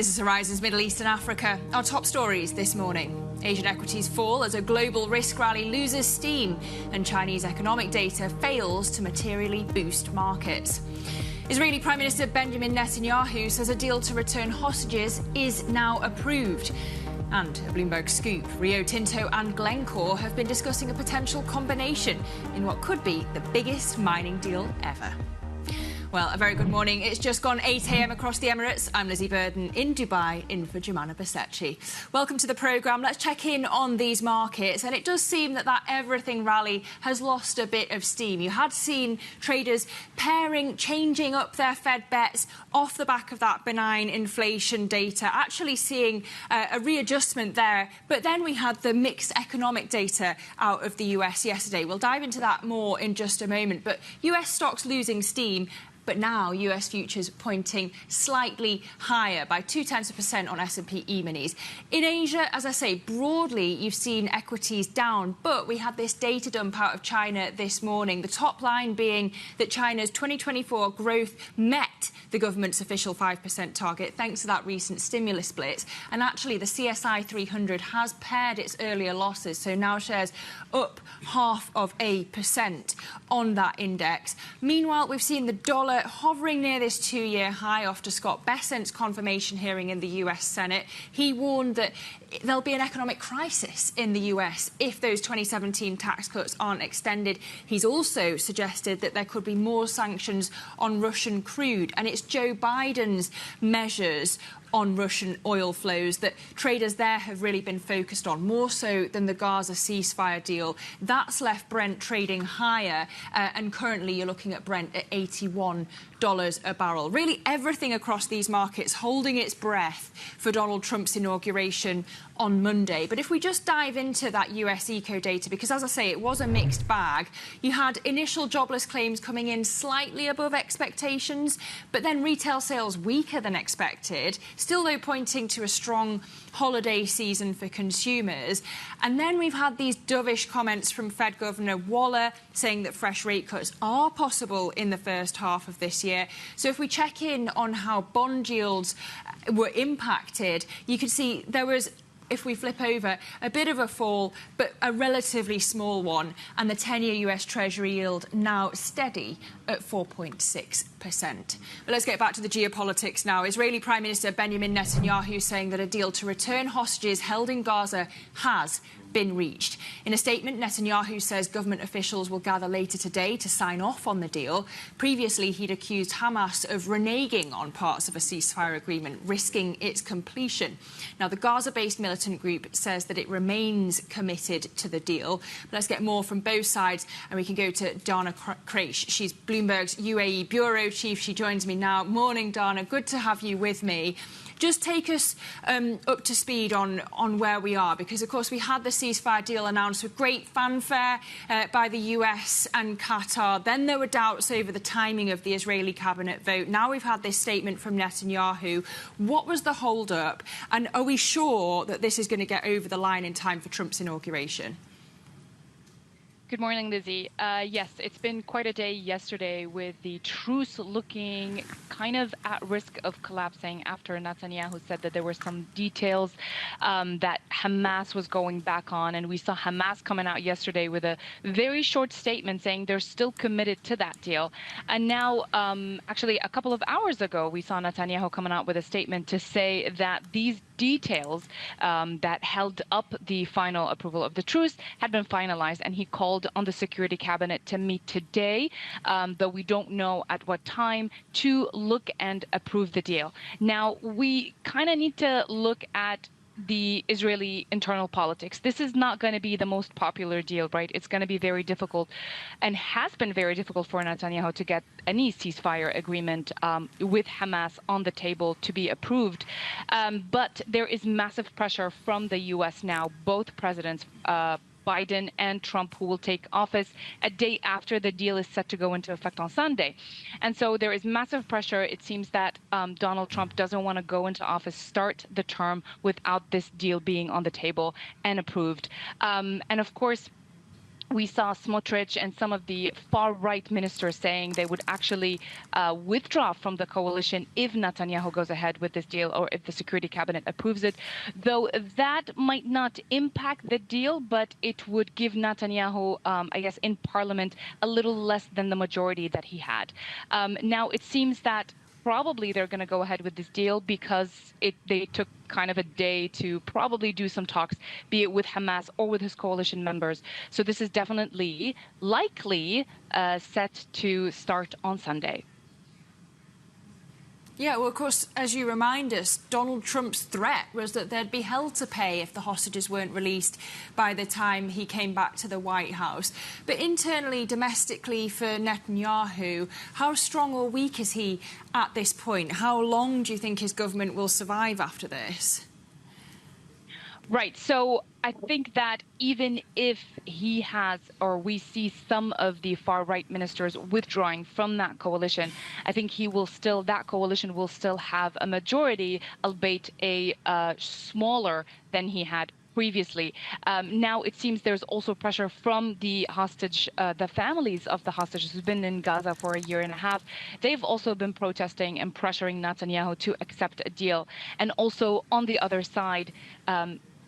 This is Horizon's Middle East and Africa. Our top stories this morning. Asian equities fall as a global risk rally loses steam and Chinese economic data fails to materially boost markets. Israeli Prime Minister Benjamin Netanyahu says a deal to return hostages is now approved. And a Bloomberg scoop, Rio Tinto and Glencore have been discussing a potential combination in what could be the biggest mining deal ever. Well, a very good morning. It's just gone 8 a.m. across the Emirates. I'm Lizzie Burden in Dubai, in for Jumana Basecci. Welcome to the programme. Let's check in on these markets. And it does seem that everything rally has lost a bit of steam. You had seen traders changing up their Fed bets off the back of that benign inflation data, actually seeing a readjustment there. But then we had the mixed economic data out of the US yesterday. We'll dive into that more in just a moment. But US stocks losing steam. But now US futures pointing slightly higher by 0.2% on S&P E-minis. In Asia, as I say, broadly, you've seen equities down, but we had this data dump out of China this morning. The top line being that China's 2024 growth met the government's official 5% target, thanks to that recent stimulus blitz. And actually, the CSI 300 has pared its earlier losses, so now shares up 0.5% on that index. Meanwhile, we've seen the dollar hovering near this 2-year high after Scott Bessent's confirmation hearing in the US Senate. He warned that there'll be an economic crisis in the US if those 2017 tax cuts aren't extended. He's also suggested that there could be more sanctions on Russian crude, and it's Joe Biden's measures on Russian oil flows that traders there have really been focused on, more so than the Gaza ceasefire deal. That's left Brent trading higher, and currently you're looking at Brent at $81 a barrel. Really everything across these markets holding its breath for Donald Trump's inauguration on Monday. But if we just dive into that US eco data, because as I say, it was a mixed bag. You had initial jobless claims coming in slightly above expectations, but then retail sales weaker than expected, still though pointing to a strong holiday season for consumers. And then we've had these dovish comments from Fed Governor Waller saying that fresh rate cuts are possible in the first half of this year. So if we check in on how bond yields were impacted, you can see there was, if we flip over, a bit of a fall, but a relatively small one, and the 10-year US Treasury yield now steady at 4.6%. But let's get back to the geopolitics now. Israeli Prime Minister Benjamin Netanyahu saying that a deal to return hostages held in Gaza has been reached. In a statement, Netanyahu says government officials will gather later today to sign off on the deal. Previously, he'd accused Hamas of reneging on parts of a ceasefire agreement, risking its completion. Now, the Gaza-based militant group says that it remains committed to the deal. But let's get more from both sides, and we can go to Dana Kraish. She's Bloomberg's UAE bureau chief. She joins me now. Morning, Dana. Good to have you with me. Just take us up to speed on where we are, because, of course, we had the ceasefire deal announced with great fanfare by the US and Qatar. Then there were doubts over the timing of the Israeli cabinet vote. Now we've had this statement from Netanyahu. What was the hold-up? And are we sure that this is going to get over the line in time for Trump's inauguration? Good morning, Lizzie. Yes, it's been quite a day yesterday with the truce looking kind of at risk of collapsing after Netanyahu said that there were some details that Hamas was going back on. And we saw Hamas coming out yesterday with a very short statement saying they're still committed to that deal. And now, actually, a couple of hours ago, we saw Netanyahu coming out with a statement to say that these details that held up the final approval of the truce had been finalized, and he called on the Security Cabinet to meet today, though we don't know at what time, to look and approve the deal. Now, we kind of need to look at the Israeli internal politics. This is not going to be the most popular deal, right? It's going to be very difficult, and has been very difficult for Netanyahu to get any ceasefire agreement with Hamas on the table to be approved. But there is massive pressure from the U.S. now. Both presidents, Biden and Trump, who will take office a day after the deal is set to go into effect on Sunday. And so there is massive pressure. It seems that Donald Trump doesn't want to go into office, start the term without this deal being on the table and approved. And of course, we saw Smotrich and some of the far-right ministers saying they would actually withdraw from the coalition if Netanyahu goes ahead with this deal or if the Security Cabinet approves it, though that might not impact the deal, but it would give Netanyahu, I guess, in parliament a little less than the majority that he had. Now, it seems that probably they're going to go ahead with this deal because they took kind of a day to probably do some talks, be it with Hamas or with his coalition members. So this is definitely likely set to start on Sunday. Yeah, well, of course, as you remind us, Donald Trump's threat was that they'd be hell to pay if the hostages weren't released by the time he came back to the White House. But internally, domestically, for Netanyahu, how strong or weak is he at this point? How long do you think his government will survive after this? Right. So I think that even if he has, or we see some of the far-right ministers withdrawing from that coalition, I think that coalition will still have a majority, albeit a smaller than he had previously. Now it seems there's also pressure from the families of the hostages who've been in Gaza for a year and a half. They've also been protesting and pressuring Netanyahu to accept a deal. And also on the other side,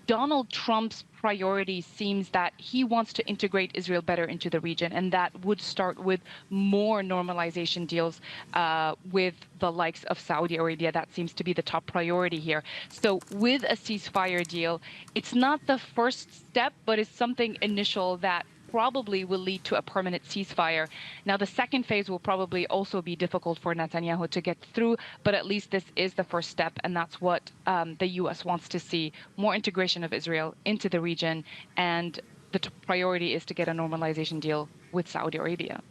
Donald Trump's priority seems that he wants to integrate Israel better into the region, and that would start with more normalization deals with the likes of Saudi Arabia. That seems to be the top priority here. So with a ceasefire deal, it's not the first step, but it's something initial that probably will lead to a permanent ceasefire. Now, the second phase will probably also be difficult for Netanyahu to get through, but at least this is the first step, and that's what the U.S. wants to see, more integration of Israel into the region, and the priority is to get a normalization deal with Saudi Arabia.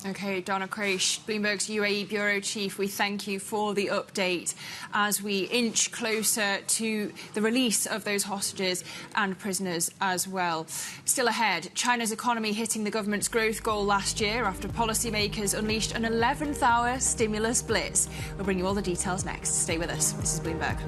OK, Donna Kraish, Bloomberg's UAE Bureau Chief, we thank you for the update as we inch closer to the release of those hostages and prisoners as well. Still ahead, China's economy hitting the government's growth goal last year after policymakers unleashed an 11th-hour stimulus blitz. We'll bring you all the details next. Stay with us. This is Bloomberg.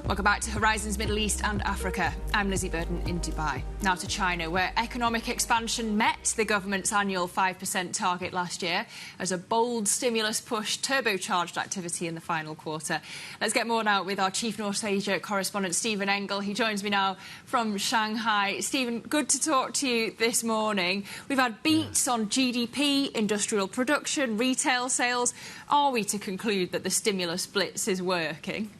Welcome back to Horizons Middle East and Africa. I'm Lizzie Burden in Dubai. Now to China, where economic expansion met the government's annual 5% target last year as a bold stimulus push turbocharged activity in the final quarter. Let's get more now with our Chief North Asia correspondent, Stephen Engel. He joins me now from Shanghai. Stephen, good to talk to you this morning. We've had beats on GDP, industrial production, retail sales. Are we to conclude that the stimulus blitz is working?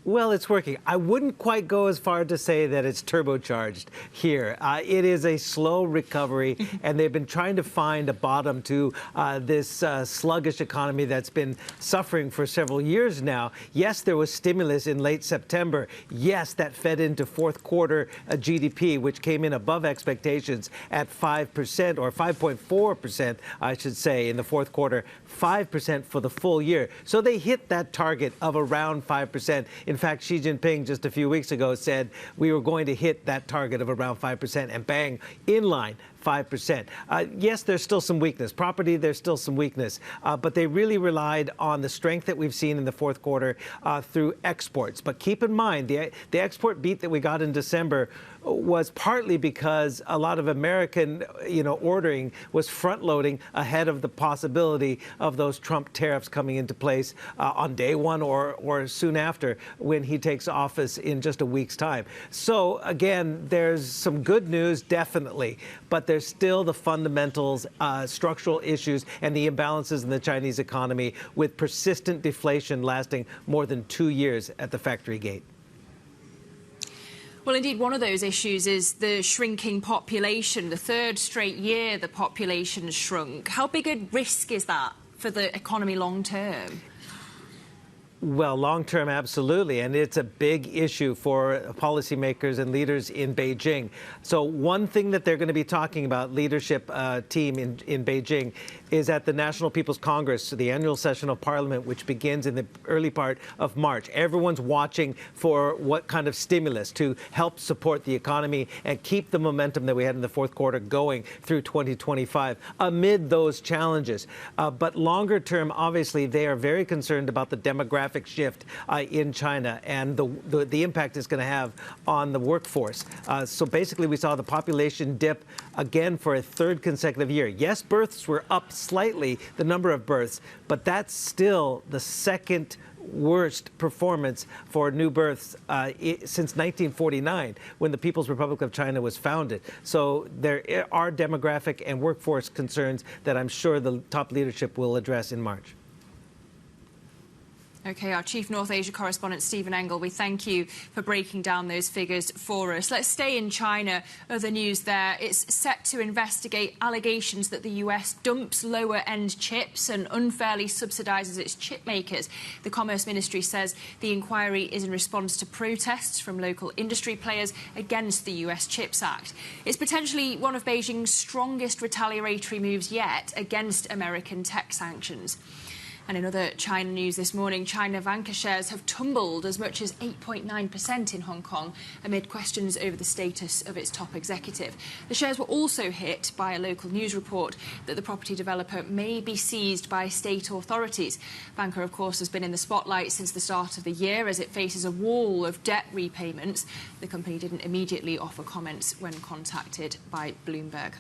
Well, it's working. I wouldn't quite go as far to say that it's turbocharged here. It is a slow recovery, and they've been trying to find a bottom to this sluggish economy that's been suffering for several years now. Yes, there was stimulus in late September. Yes, that fed into fourth quarter GDP, which came in above expectations at 5%, or 5.4%, I should say, in the fourth quarter, 5% for the full year. So they hit that target of around 5%. In fact, Xi Jinping just a few weeks ago said we were going to hit that target of around 5%, and bang, in line. 5%. Yes, there's still some weakness. Property, there's still some weakness. But they really relied on the strength that we've seen in the fourth quarter through exports. But keep in mind, the export beat that we got in December was partly because a lot of American, ordering was front-loading ahead of the possibility of those Trump tariffs coming into place on day one or soon after when he takes office in just a week's time. So, again, there's some good news, definitely, but there's still the fundamentals, structural issues, and the imbalances in the Chinese economy with persistent deflation lasting more than 2 years at the factory gate. Well, indeed, one of those issues is the shrinking population. The third straight year the population has shrunk. How big a risk is that for the economy long term? Well, long term, absolutely. And it's a big issue for policymakers and leaders in Beijing. So one thing that they're going to be talking about, leadership team in Beijing, is at the National People's Congress, the annual session of Parliament, which begins in the early part of March. Everyone's watching for what kind of stimulus to help support the economy and keep the momentum that we had in the fourth quarter going through 2025 amid those challenges. But longer term, obviously, they are very concerned about the demographic shift in China and the impact it's going to have on the workforce. So basically, we saw the population dip again for a third consecutive year. Yes, births were up slightly, the number of births, but that's still the second worst performance for new births since 1949, when the People's Republic of China was founded. So there are demographic and workforce concerns that I'm sure the top leadership will address in March. OK, our Chief North Asia correspondent, Stephen Engel, we thank you for breaking down those figures for us. Let's stay in China. Other news there. It's set to investigate allegations that the US dumps lower-end chips and unfairly subsidises its chip makers. The Commerce Ministry says the inquiry is in response to protests from local industry players against the US Chips Act. It's potentially one of Beijing's strongest retaliatory moves yet against American tech sanctions. And in other China news this morning, China Vanke shares have tumbled as much as 8.9% in Hong Kong amid questions over the status of its top executive. The shares were also hit by a local news report that the property developer may be seized by state authorities. Vanke, of course, has been in the spotlight since the start of the year as it faces a wall of debt repayments. The company didn't immediately offer comments when contacted by Bloomberg.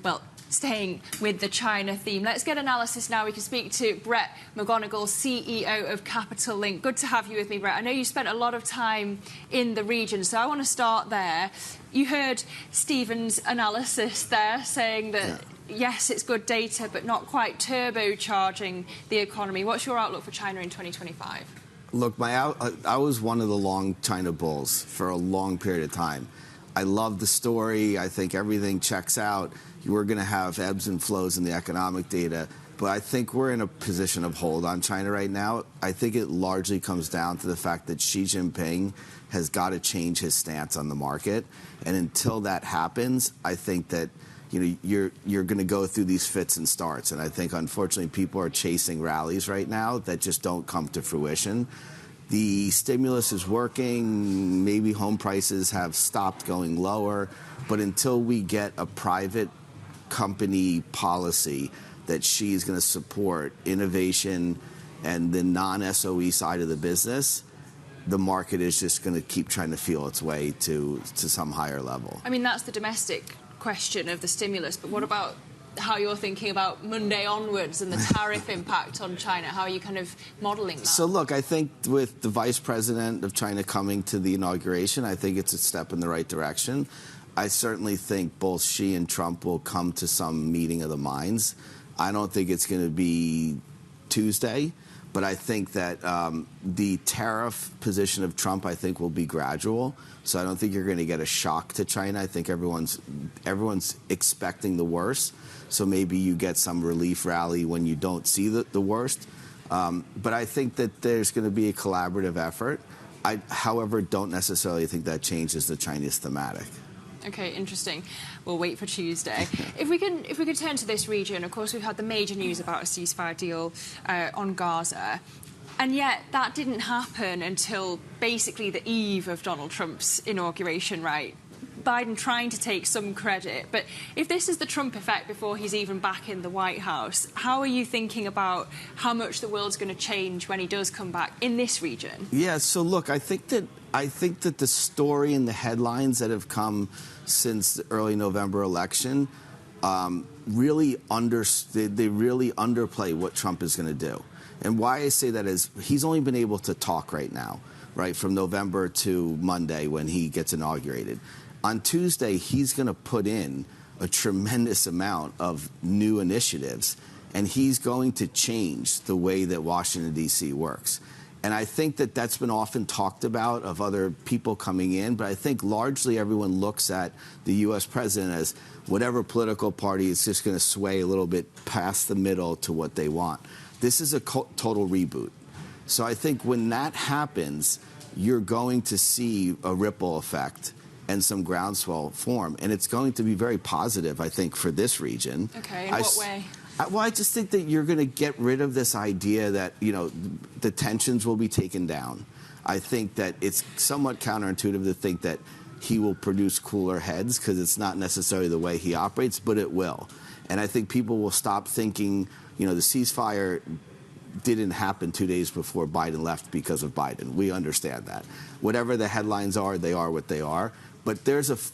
Well, staying with the China theme, let's get analysis now. We can speak to Brett McGonegal, CEO of Capital Link. Good to have you with me, Brett. I know you spent a lot of time in the region, so I want to start there. You heard Stephen's analysis there saying that, yes, it's good data, but not quite turbocharging the economy. What's your outlook for China in 2025? Look, I was one of the long China bulls for a long period of time. I love the story. I think everything checks out. We're going to have ebbs and flows in the economic data, but I think we're in a position of hold on China right now. I think it largely comes down to the fact that Xi Jinping has got to change his stance on the market, and until that happens, I think that you're going to go through these fits and starts, and I think unfortunately people are chasing rallies right now that just don't come to fruition. The stimulus is working. Maybe home prices have stopped going lower, but until we get a private company policy that she's going to support innovation and the non-SOE side of the business, the market is just going to keep trying to feel its way to some higher level. I mean, that's the domestic question of the stimulus, but what about how you're thinking about Monday onwards and the tariff impact on China? How are you kind of modelling that? So, look, I think with the vice president of China coming to the inauguration, I think it's a step in the right direction. I certainly think both Xi and Trump will come to some meeting of the minds. I don't think it's going to be Tuesday, but I think that the tariff position of Trump, I think, will be gradual. So I don't think you're going to get a shock to China. I think everyone's expecting the worst. So maybe you get some relief rally when you don't see the worst. But I think that there's going to be a collaborative effort. I, however, don't necessarily think that changes the Chinese thematic. OK, interesting. We'll wait for Tuesday. If we could turn to this region, of course, we've had the major news about a ceasefire deal on Gaza. And yet that didn't happen until basically the eve of Donald Trump's inauguration, right? Biden trying to take some credit. But if this is the Trump effect before he's even back in the White House, how are you thinking about how much the world's going to change when he does come back in this region? Yeah, so look, I think that the story and the headlines that have come since the early November election really underplay what Trump is going to do. And why I say that is he's only been able to talk right now, right, from November to Monday when he gets inaugurated. On Tuesday, he's going to put in a tremendous amount of new initiatives, and he's going to change the way that Washington, D.C. works. And I think that that's been often talked about of other people coming in, but I think largely everyone looks at the U.S. president as whatever political party is just going to sway a little bit past the middle to what they want. This is a total reboot. So I think when that happens, you're going to see a ripple effect and some groundswell form. And it's going to be very positive, I think, for this region. OK, in what way? Well, I just think that you're going to get rid of this idea that, the tensions will be taken down. I think that it's somewhat counterintuitive to think that he will produce cooler heads, because it's not necessarily the way he operates, but it will. And I think people will stop thinking, the ceasefire didn't happen 2 days before Biden left because of Biden. We understand that. Whatever the headlines are, they are what they are. But there's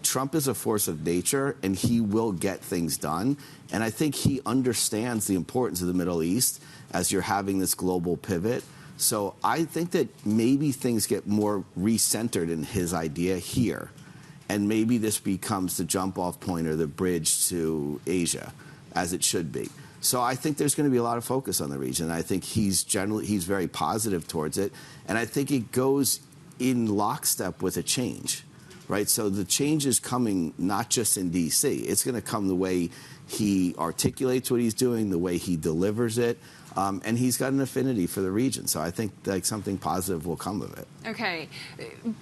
Trump is a force of nature, and he will get things done. And I think he understands the importance of the Middle East as you're having this global pivot. So I think that maybe things get more recentered in his idea here. And maybe this becomes the jump-off point or the bridge to Asia, as it should be. So I think there's going to be a lot of focus on the region. I think he's very positive towards it. And I think it goes in lockstep with a change, right? So the change is coming not just in D.C. It's going to come the way he articulates what he's doing, the way he delivers it. And he's got an affinity for the region. So I think something positive will come of it. OK.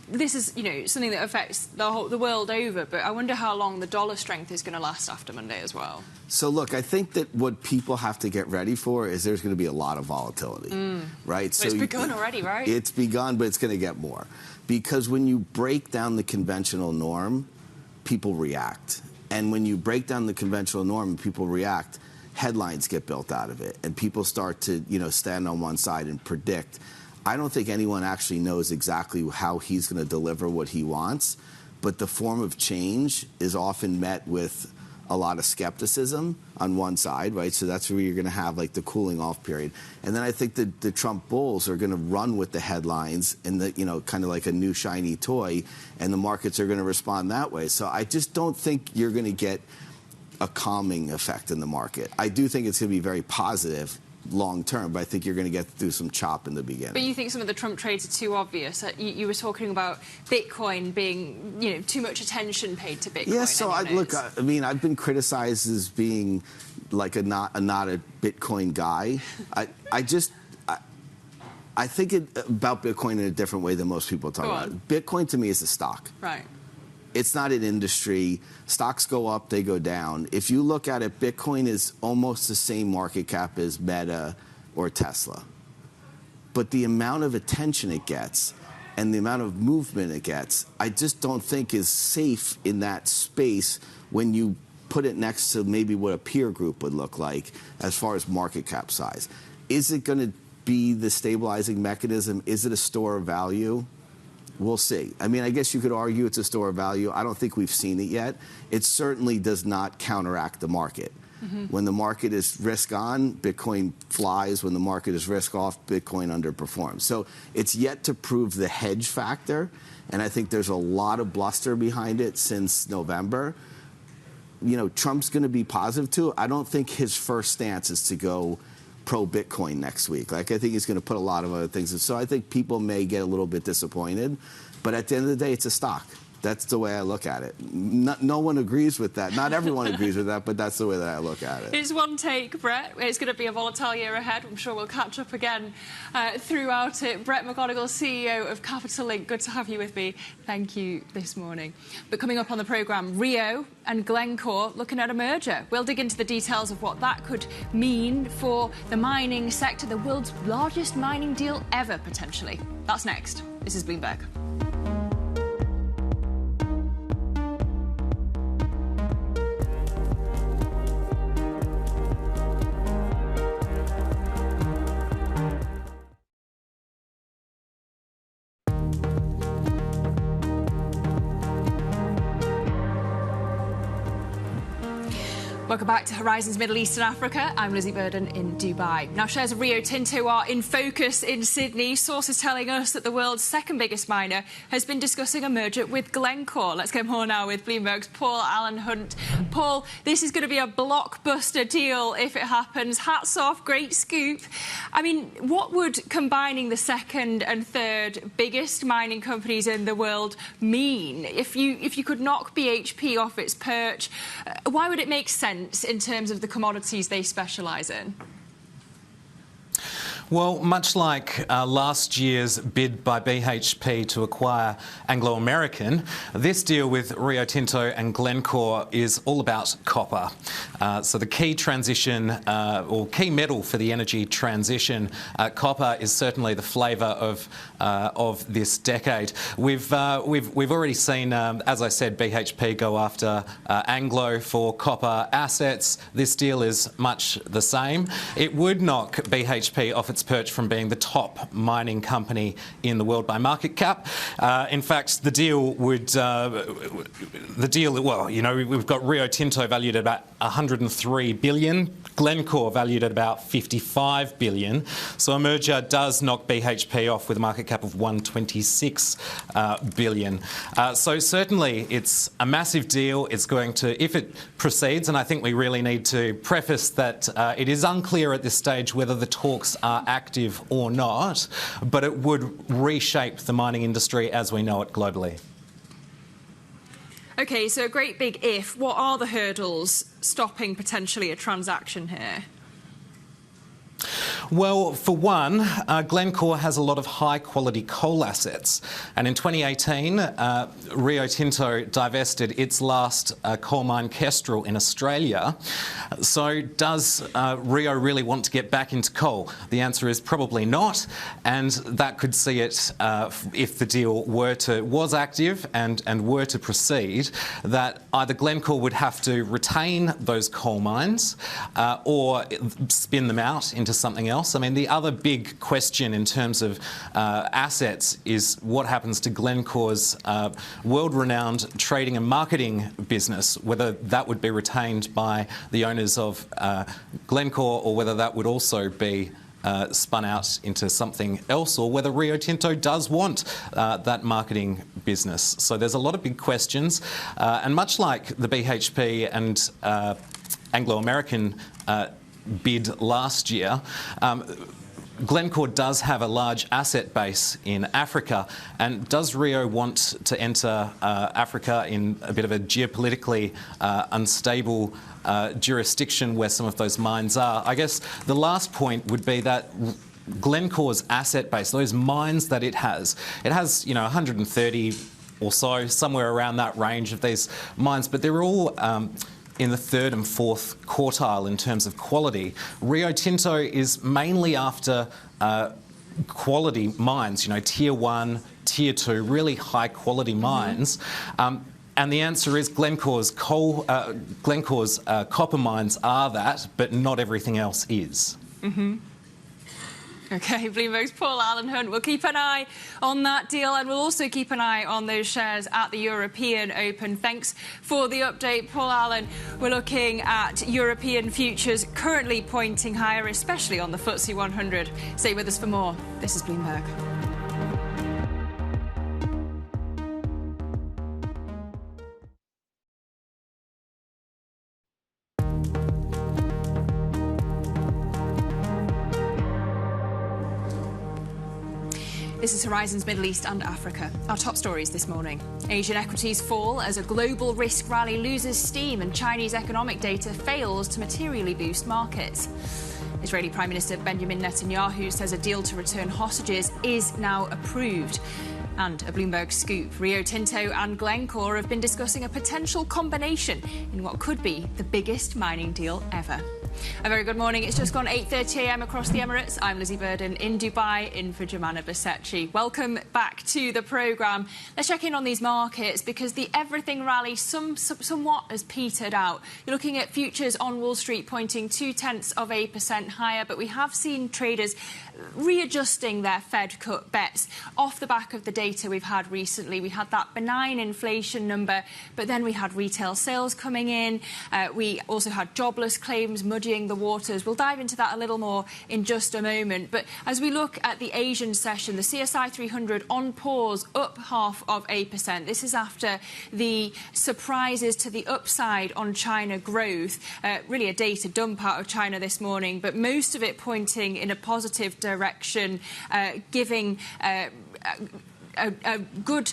This is, something that affects the world over. But I wonder how long the dollar strength is going to last after Monday as well. So, look, I think that what people have to get ready for is there's going to be a lot of volatility, right? So it's begun already, right? It's begun, but it's going to get more. Because when you break down the conventional norm, people react. And when you break down the conventional norm and people react, headlines get built out of it, and people start to, stand on one side and predict. I don't think anyone actually knows exactly how he's going to deliver what he wants, but the form of change is often met with a lot of skepticism on one side, right? So that's where you're going to have the cooling off period. And then I think the Trump bulls are going to run with the headlines and kind of like a new shiny toy, and the markets are going to respond that way. So I just don't think you're going to get a calming effect in the market. I do think it's going to be very positive long term, but I think you're going to get through some chop in the beginning. But you think some of the Trump trades are too obvious? You were talking about Bitcoin being, too much attention paid to Bitcoin. Yeah, so look, I mean, I've been criticized as being not a Bitcoin guy. I think about Bitcoin in a different way than most people talk about it. Bitcoin to me is a stock. Right. It's not an industry. Stocks go up, they go down. If you look at it, Bitcoin is almost the same market cap as Meta or Tesla. But the amount of attention it gets and the amount of movement it gets, I just don't think is safe in that space when you put it next to maybe what a peer group would look like as far as market cap size. Is it going to be the stabilizing mechanism? Is it a store of value? We'll see. I mean, I guess you could argue it's a store of value. I don't think we've seen it yet. It certainly does not counteract the market. When the market is risk on, Bitcoin flies. When the market is risk off, Bitcoin underperforms. So it's yet to prove the hedge factor. And I think there's a lot of bluster behind it since November. Trump's going to be positive too. I don't think his first stance is to go pro-Bitcoin next week. I think he's going to put a lot of other things in. So I think people may get a little bit disappointed. But at the end of the day, it's a stock. That's the way I look at it. No one agrees with that. Not everyone agrees with that, but that's the way that I look at it. It's one take, Brett. It's going to be a volatile year ahead. I'm sure we'll catch up again throughout it. Brett McGonegal, CEO of Capital Link. Good to have you with me. Thank you this morning. But coming up on the programme, Rio and Glencore looking at a merger. We'll dig into the details of what that could mean for the mining sector, the world's largest mining deal ever, potentially. That's next. This is Bloomberg. Welcome back to Horizons Middle East and Africa. I'm Lizzie Burden in Dubai. Now, shares of Rio Tinto are in focus in Sydney. Sources telling us that the world's second biggest miner has been discussing a merger with Glencore. Let's get more now with Bloomberg's Paul Allen Hunt. Paul, this is going to be a blockbuster deal if it happens. Hats off, great scoop. I mean, what would combining the second and third biggest mining companies in the world mean? If you could knock BHP off its perch, why would it make sense in terms of the commodities they specialise in? Well, much like last year's bid by BHP to acquire Anglo American, this deal with Rio Tinto and Glencore is all about copper. So the key transition, or key metal for the energy transition, copper is certainly the flavour of this decade. We've already seen, as I said, BHP go after Anglo for copper assets. This deal is much the same. It would knock BHP off its perch from being the top mining company in the world by market cap. In fact, the deal would, well, you know, we've got Rio Tinto valued at about 103 billion, Glencore valued at about 55 billion. So a merger does knock BHP off with a market cap of 126 billion. So certainly it's a massive deal. It's going to, if it proceeds, and I think we really need to preface that it is unclear at this stage whether the talks are active or not, but it would reshape the mining industry as we know it globally. OK, so a great big if. What are the hurdles stopping potentially a transaction here? Well, for one, Glencore has a lot of high-quality coal assets. And in 2018, Rio Tinto divested its last coal mine, Kestrel, in Australia. So does Rio really want to get back into coal? The answer is probably not. And that could see it, if the deal was active and were to proceed, that either Glencore would have to retain those coal mines or spin them out into something else. I mean, the other big question in terms of assets is what happens to Glencore's world-renowned trading and marketing business, whether that would be retained by the owners of Glencore or whether that would also be spun out into something else, or whether Rio Tinto does want that marketing business. So there's a lot of big questions. And much like the BHP and Anglo American bid last year, Glencore does have a large asset base in Africa. And does Rio want to enter Africa in a bit of a geopolitically unstable jurisdiction where some of those mines are? I guess the last point would be that Glencore's asset base, those mines that it has, you know, 130 or so, somewhere around that range of these mines, but they're all in the third and fourth quartile in terms of quality. Rio Tinto is mainly after quality mines, you know, tier 1, tier 2, really high quality mines. And the answer is Glencore's copper mines are that, but not everything else is. OK, Bloomberg's Paul Allen Hunt. We'll keep an eye on that deal, and we'll also keep an eye on those shares at the European Open. Thanks for the update, Paul Allen. We're looking at European futures currently pointing higher, especially on the FTSE 100. Stay with us for more. This is Bloomberg. This is Horizons Middle East and Africa. Our top stories this morning. Asian equities fall as a global risk rally loses steam and Chinese economic data fails to materially boost markets. Israeli Prime Minister Benjamin Netanyahu says a deal to return hostages is now approved. And a Bloomberg scoop, Rio Tinto and Glencore have been discussing a potential combination in what could be the biggest mining deal ever. A very good morning. It's just gone 8:30 a.m. across the Emirates. I'm Lizzie Burden in Dubai, in for Jemana Basetchi. Welcome back to the programme. Let's check in on these markets because the everything rally somewhat has petered out. You're looking at futures on Wall Street pointing 0.2% higher, but we have seen traders readjusting their Fed cut bets off the back of the data we've had recently. We had that benign inflation number, but then we had retail sales coming in. We also had jobless claims muddying the waters. We'll dive into that a little more in just a moment. But as we look at the Asian session, the CSI 300 on pause, up 0.5%. This is after the surprises to the upside on China growth. Really a data dump out of China this morning, but most of it pointing in a positive direction, giving a good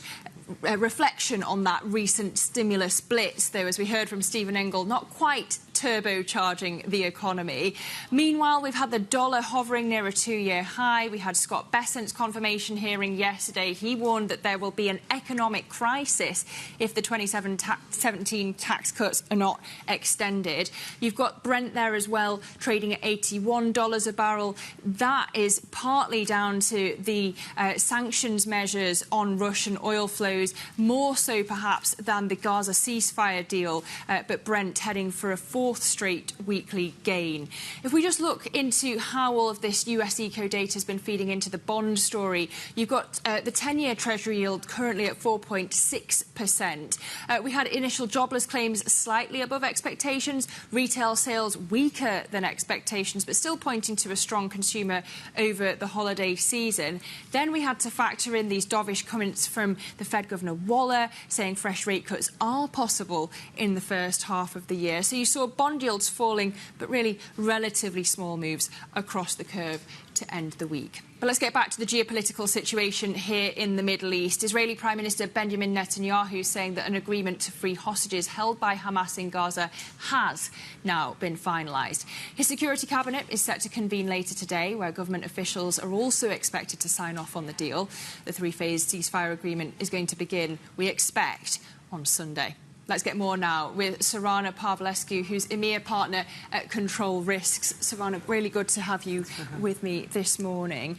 reflection on that recent stimulus blitz, though, as we heard from Stephen Engel, not quite turbocharging the economy. Meanwhile, we've had the dollar hovering near a 2-year high. We had Scott Bessent's confirmation hearing yesterday. He warned that there will be an economic crisis if the 2017 tax cuts are not extended. You've got Brent there as well, trading at $81 a barrel. That is partly down to the sanctions measures on Russian oil flows, more so perhaps than the Gaza ceasefire deal, but Brent heading for a 4th straight weekly gain. If we just look into how all of this US eco data has been feeding into the bond story, you've got the 10-year Treasury yield currently at 4.6%. We had initial jobless claims slightly above expectations, retail sales weaker than expectations, but still pointing to a strong consumer over the holiday season. Then we had to factor in these dovish comments from the Fed Governor Waller saying fresh rate cuts are possible in the first half of the year. So you saw bond yields falling, but really relatively small moves across the curve to end the week. But let's get back to the geopolitical situation here in the Middle East. Israeli Prime Minister Benjamin Netanyahu saying that an agreement to free hostages held by Hamas in Gaza has now been finalised. His security cabinet is set to convene later today, where government officials are also expected to sign off on the deal. The 3-phase ceasefire agreement is going to begin, we expect, on Sunday. Let's get more now with Sorana Parvulescu, who's EMEA Partner at Control Risks. Sorana, really good to have you with me this morning.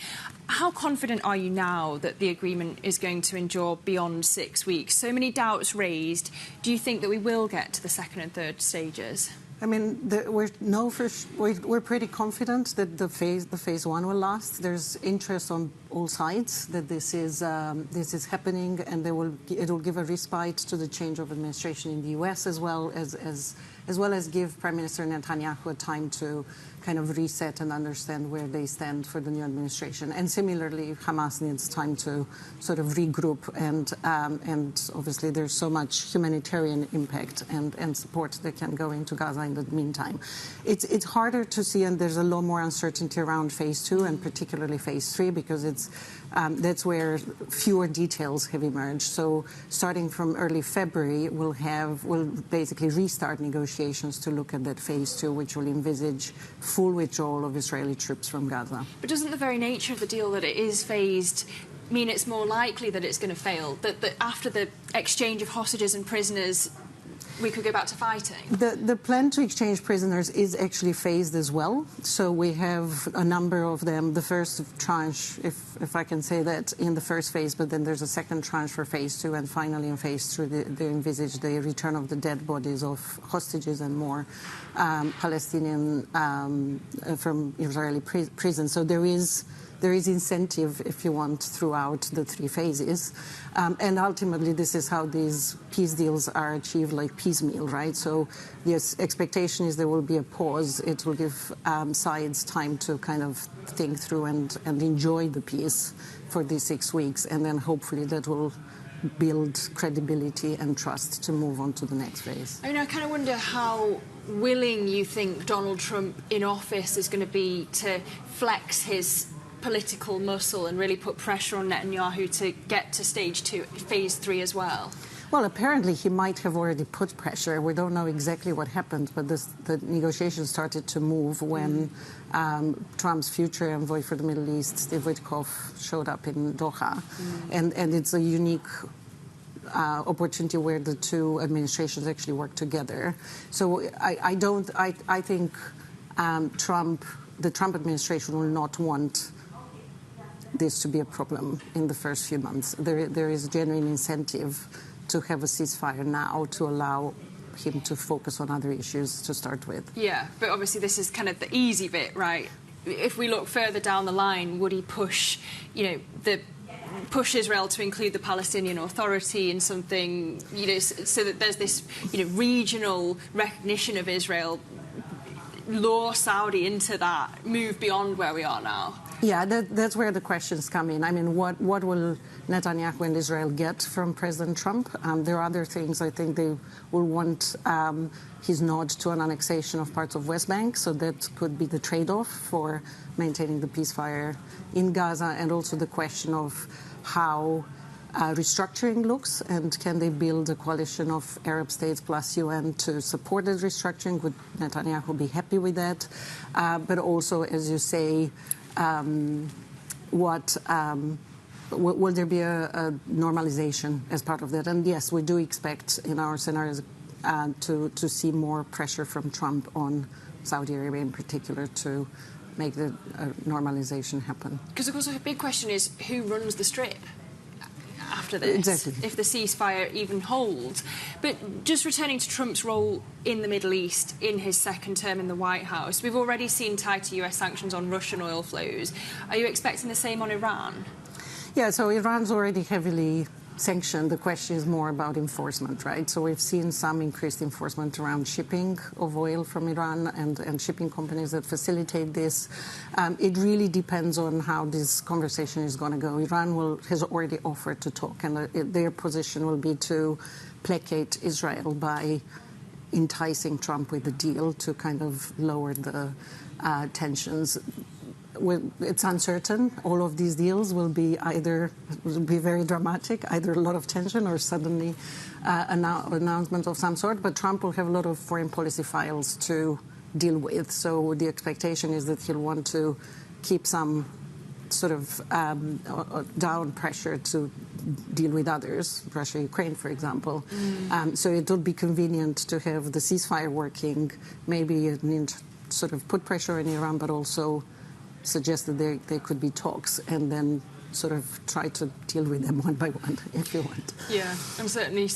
How confident are you now that the agreement is going to endure beyond 6 weeks? So many doubts raised. Do you think that we will get to the second and third stages? I mean, we're pretty confident that the phase 1 will last. There's interest on all sides that this is happening, and it will give a respite to the change of administration in the U.S. as well as give Prime Minister Netanyahu a time to kind of reset and understand where they stand for the new administration. And similarly, Hamas needs time to sort of regroup, and obviously there's so much humanitarian impact and support that can go into Gaza in the meantime. It's harder to see, and there's a lot more uncertainty around phase 2 and particularly phase 3, because that's where fewer details have emerged. So starting from early February, we'll basically restart negotiations to look at that phase 2, which will envisage full withdrawal of Israeli troops from Gaza. But doesn't the very nature of the deal that it is phased mean it's more likely that it's going to fail? That after the exchange of hostages and prisoners, we could go back to fighting? The plan to exchange prisoners is actually phased as well. So we have a number of them. The first tranche, if I can say that, in the first phase, but then there's a second tranche for phase 2, and finally in phase 3 they envisage the return of the dead bodies of hostages and more Palestinian from Israeli prisons. So there is incentive, if you want, throughout the 3 phases. And ultimately, this is how these peace deals are achieved, like piecemeal, right? So the expectation is there will be a pause. It will give sides time to kind of think through and enjoy the peace for these 6 weeks. And then hopefully that will build credibility and trust to move on to the next phase. I mean, I kind of wonder how willing you think Donald Trump in office is going to be to flex his political muscle and really put pressure on Netanyahu to get to stage 2, phase 3 as well. Well, apparently he might have already put pressure. We don't know exactly what happened, but the negotiations started to move when Trump's future envoy for the Middle East, Steve Witkoff, showed up in Doha. And it's a unique opportunity where the 2 administrations actually work together. So I think the Trump administration will not want this to be a problem in the first few months. There is genuine incentive to have a ceasefire now to allow him to focus on other issues to start with. Yeah, but obviously this is kind of the easy bit, right? If we look further down the line, would he push Israel to include the Palestinian Authority in something, so that there's this, regional recognition of Israel, lure Saudi into that, move beyond where we are now? Yeah, that's where the questions come in. I mean, what will Netanyahu and Israel get from President Trump? There are other things. I think they will want his nod to an annexation of parts of West Bank, so that could be the trade-off for maintaining the ceasefire in Gaza, and also the question of how restructuring looks, and can they build a coalition of Arab states plus UN to support the restructuring? Would Netanyahu be happy with that? But also, as you say, will there be a normalization as part of that? And yes, we do expect in our scenarios to see more pressure from Trump on Saudi Arabia in particular to make the normalization happen. Because, of course, a big question is who runs the Strip after this, exactly, if the ceasefire even holds. But just returning to Trump's role in the Middle East in his second term in the White House, we've already seen tighter US sanctions on Russian oil flows. Are you expecting the same on Iran? Yeah, so Iran's already heavily sanctioned. The question is more about enforcement, right? So we've seen some increased enforcement around shipping of oil from Iran and shipping companies that facilitate this. It really depends on how this conversation is going to go. Iran has already offered to talk, and their position will be to placate Israel by enticing Trump with the deal to kind of lower the tensions. It's uncertain. All of these deals will be very dramatic, either a lot of tension or suddenly announcement of some sort. But Trump will have a lot of foreign policy files to deal with. So the expectation is that he'll want to keep some sort of down pressure to deal with others, Russia, Ukraine, for example. So it would be convenient to have the ceasefire working, maybe sort of put pressure on Iran, but also suggest that there could be talks, and then sort of try to deal with them one by one, if you want. Yeah, and certainly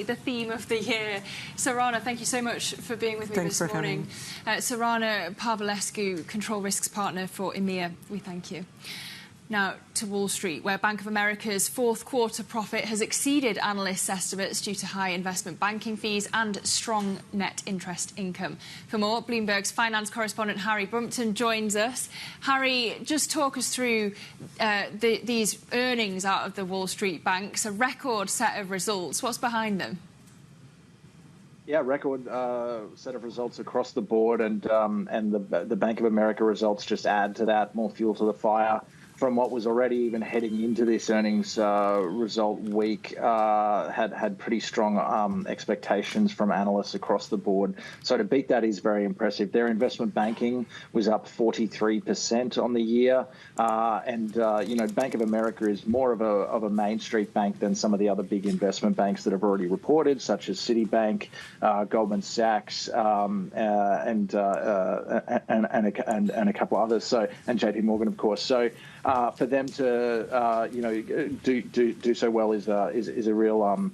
the theme of the year. Sorana, thank you so much for being with me this morning. Sorana Parvulescu, Control Risks Partner for EMEA. We thank you. Now to Wall Street, where Bank of America's fourth quarter profit has exceeded analysts' estimates due to high investment banking fees and strong net interest income. For more, Bloomberg's finance correspondent Harry Brumpton joins us. Harry, just talk us through these earnings out of the Wall Street banks, a record set of results. What's behind them? Yeah, record set of results across the board, and the Bank of America results just add to that, more fuel to the fire. From what was already even heading into this earnings result week, had pretty strong expectations from analysts across the board. So to beat that is very impressive. Their investment banking was up 43% on the year, and Bank of America is more of a Main Street bank than some of the other big investment banks that have already reported, such as Citibank, Goldman Sachs, and a couple others. So, and JP Morgan, of course. So. For them to do so well is a real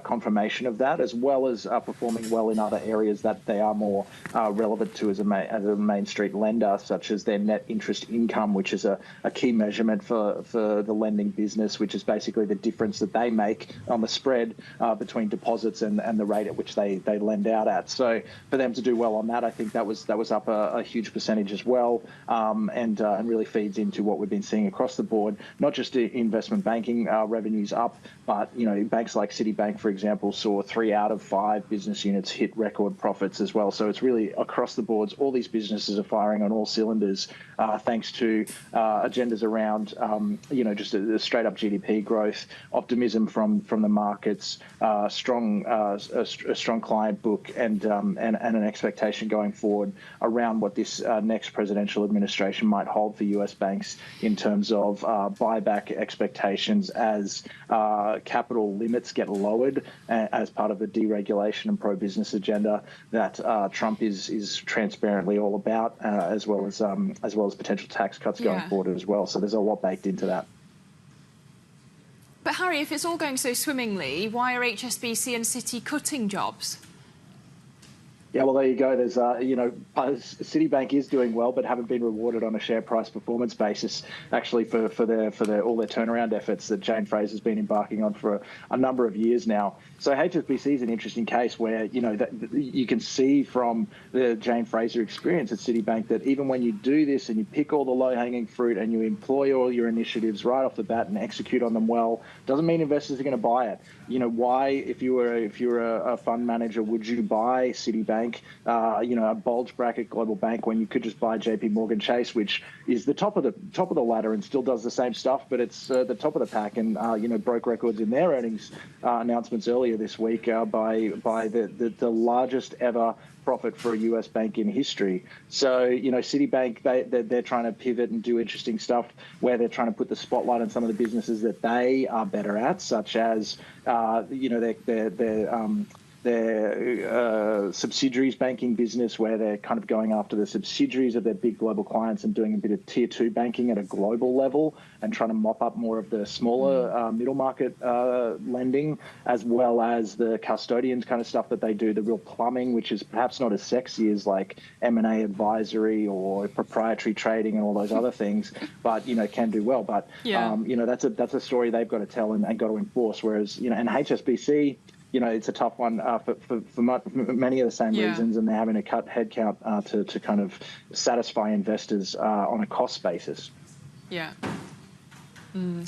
confirmation of that, as well as performing well in other areas that they are more relevant to as a Main Street lender, such as their net interest income, which is a key measurement for the lending business, which is basically the difference that they make on the spread between deposits and the rate at which they lend out at. So for them to do well on that, I think that was up a huge percentage as well, and really feeds into what we've been seeing across the board, not just investment banking revenues up, but banks like Citibank, for example, saw 3 out of 5 business units hit record profits as well. So it's really across the boards. All these businesses are firing on all cylinders, thanks to agendas around, just a straight up GDP growth, optimism from the markets, a strong client book, and an expectation going forward around what this next presidential administration might hold for US banks in terms of buyback expectations as capital limits get lowered as part of the deregulation and pro-business agenda that Trump is transparently all about, as well as potential tax cuts going forward as well. So there's a lot baked into that. But Harry, if it's all going so swimmingly, why are HSBC and Citi cutting jobs? Yeah, well, there you go. There's, Citibank is doing well, but haven't been rewarded on a share price performance basis, actually, for all their turnaround efforts that Jane Fraser's been embarking on for a number of years now. So HSBC is an interesting case where, you can see from the Jane Fraser experience at Citibank that even when you do this and you pick all the low-hanging fruit and you employ all your initiatives right off the bat and execute on them well, doesn't mean investors are going to buy it. Why, if you were a fund manager, would you buy Citibank bank, a bulge bracket global bank, when you could just buy JP Morgan Chase, which is the top of the ladder and still does the same stuff, but it's the top of the pack, and broke records in their earnings announcements earlier this week by the largest ever profit for a US bank in history. So, Citibank, they're trying to pivot and do interesting stuff where they're trying to put the spotlight on some of the businesses that they are better at, such as, their subsidiaries banking business, where they're kind of going after the subsidiaries of their big global clients and doing a bit of tier 2 banking at a global level and trying to mop up more of the smaller middle market lending, as well as the custodians kind of stuff that they do, the real plumbing, which is perhaps not as sexy as like M&A advisory or proprietary trading and all those other things, but, can do well. But, that's a story they've got to tell and got to enforce. Whereas, and HSBC, it's a tough one for many of the same reasons, and they're having to cut headcount to kind of satisfy investors on a cost basis. Yeah.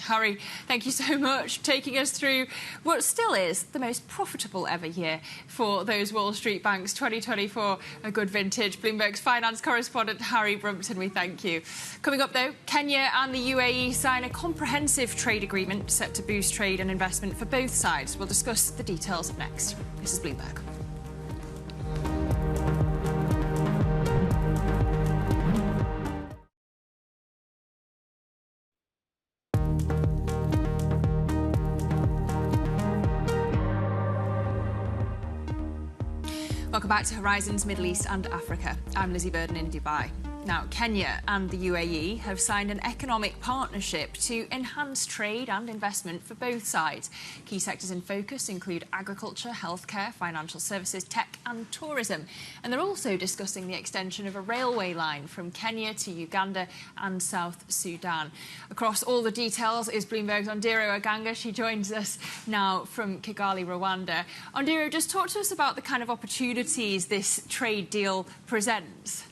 Harry, thank you so much for taking us through what still is the most profitable ever year for those Wall Street banks. 2024, a good vintage. Bloomberg's finance correspondent Harry Brumpton, we thank you. Coming up, though, Kenya and the UAE sign a comprehensive trade agreement set to boost trade and investment for both sides. We'll discuss the details next. This is Bloomberg. Welcome back to Horizons Middle East and Africa. I'm Lizzie Burden in Dubai. Now, Kenya and the UAE have signed an economic partnership to enhance trade and investment for both sides. Key sectors in focus include agriculture, healthcare, financial services, tech and tourism. And they're also discussing the extension of a railway line from Kenya to Uganda and South Sudan. Across all the details is Bloomberg's Ondiro Oganga. She joins us now from Kigali, Rwanda. Ondiro, just talk to us about the kind of opportunities this trade deal presents.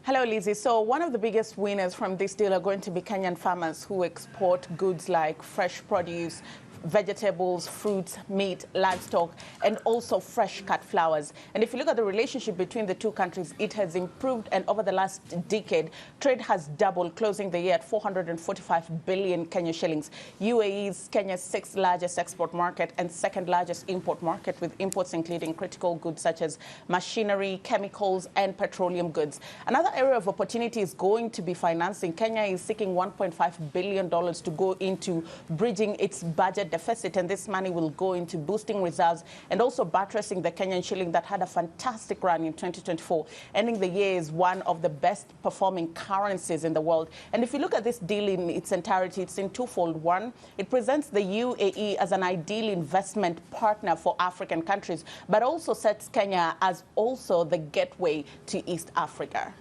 Hello, Lizzie. So one of the biggest winners from this deal are going to be Kenyan farmers who export goods like fresh produce, vegetables, fruits, meat, livestock, and also fresh cut flowers. And if you look at the relationship between the two countries, it has improved, and over the last decade, trade has doubled, closing the year at 445 billion Kenya shillings. UAE is Kenya's 6th largest export market and 2nd largest import market, with imports including critical goods such as machinery, chemicals, and petroleum goods. Another area of opportunity is going to be financing. Kenya is seeking $1.5 billion to go into bridging its budget deficit, and this money will go into boosting reserves and also buttressing the Kenyan shilling that had a fantastic run in 2024, ending the year as one of the best performing currencies in the world. And if you look at this deal in its entirety, it's in twofold. One, it presents the UAE as an ideal investment partner for African countries, but also sets Kenya as also the gateway to East Africa.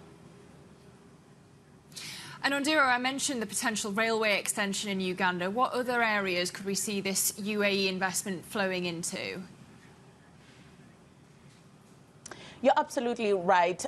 And Ondiro, I mentioned the potential railway extension in Uganda. What other areas could we see this UAE investment flowing into? You're absolutely right.